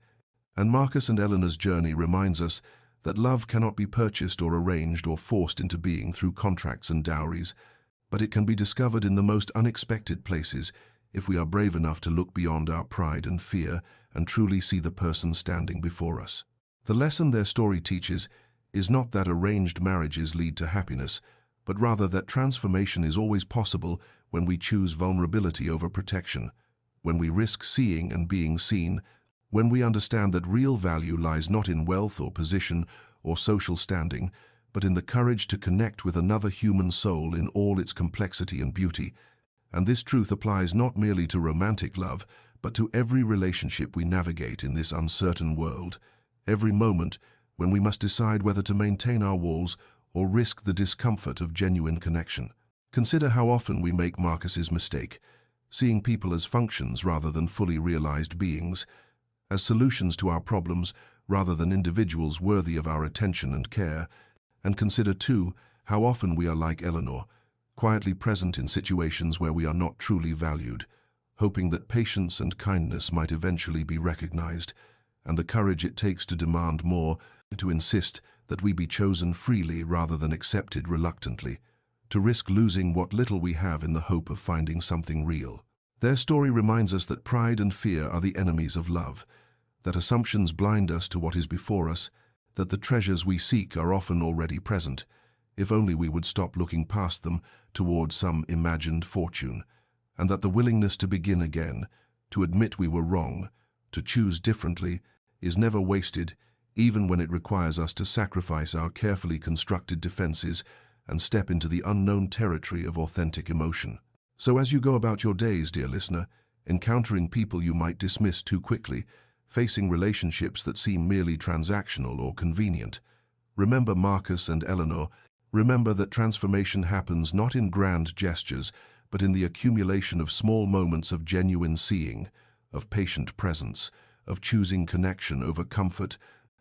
And Marcus and Eleanor's journey reminds us that love cannot be purchased or arranged or forced into being through contracts and dowries, but it can be discovered in the most unexpected places if we are brave enough to look beyond our pride and fear and truly see the person standing before us. The lesson their story teaches is not that arranged marriages lead to happiness, but rather that transformation is always possible when we choose vulnerability over protection, when we risk seeing and being seen, when we understand that real value lies not in wealth or position or social standing, but in the courage to connect with another human soul in all its complexity and beauty. And this truth applies not merely to romantic love, but to every relationship we navigate in this uncertain world, every moment when we must decide whether to maintain our walls or risk the discomfort of genuine connection. Consider how often we make Marcus's mistake, seeing people as functions rather than fully realized beings, as solutions to our problems rather than individuals worthy of our attention and care. And consider, too, how often we are like Eleanor, quietly present in situations where we are not truly valued, hoping that patience and kindness might eventually be recognized, and the courage it takes to demand more, to insist that we be chosen freely rather than accepted reluctantly, to risk losing what little we have in the hope of finding something real. Their story reminds us that pride and fear are the enemies of love, that assumptions blind us to what is before us, that the treasures we seek are often already present, if only we would stop looking past them toward some imagined fortune, and that the willingness to begin again, to admit we were wrong, to choose differently, is never wasted, even when it requires us to sacrifice our carefully constructed defenses and step into the unknown territory of authentic emotion. So as you go about your days, dear listener, encountering people you might dismiss too quickly, facing relationships that seem merely transactional or convenient, remember Marcus and Eleanor. Remember that transformation happens not in grand gestures, but in the accumulation of small moments of genuine seeing, of patient presence, of choosing connection over comfort,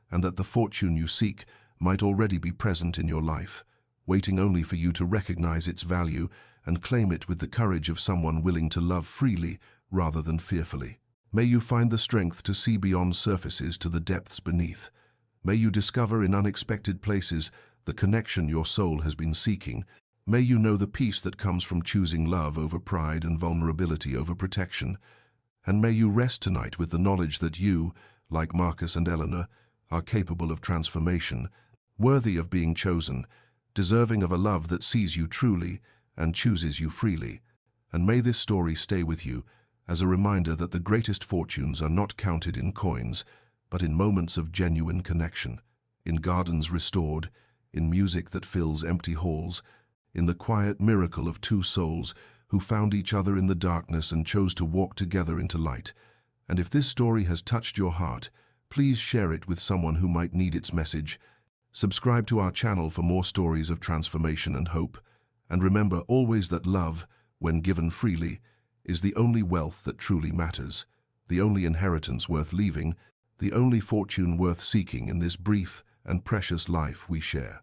and that the fortune you seek might already be present in your life, waiting only for you to recognize its value and claim it with the courage of someone willing to love freely rather than fearfully. May you find the strength to see beyond surfaces to the depths beneath. May you discover in unexpected places the connection your soul has been seeking. May you know the peace that comes from choosing love over pride and vulnerability over protection. And may you rest tonight with the knowledge that you, like Marcus and Eleanor, are capable of transformation, worthy of being chosen, deserving of a love that sees you truly and chooses you freely. And may this story stay with you as a reminder that the greatest fortunes are not counted in coins, but in moments of genuine connection, in gardens restored, in music that fills empty halls, in the quiet miracle of two souls who found each other in the darkness and chose to walk together into light. And if this story has touched your heart, please share it with someone who might need its message. Subscribe to our channel for more stories of transformation and hope. And remember always that love, when given freely, is the only wealth that truly matters, the only inheritance worth leaving, the only fortune worth seeking in this brief and precious life we share.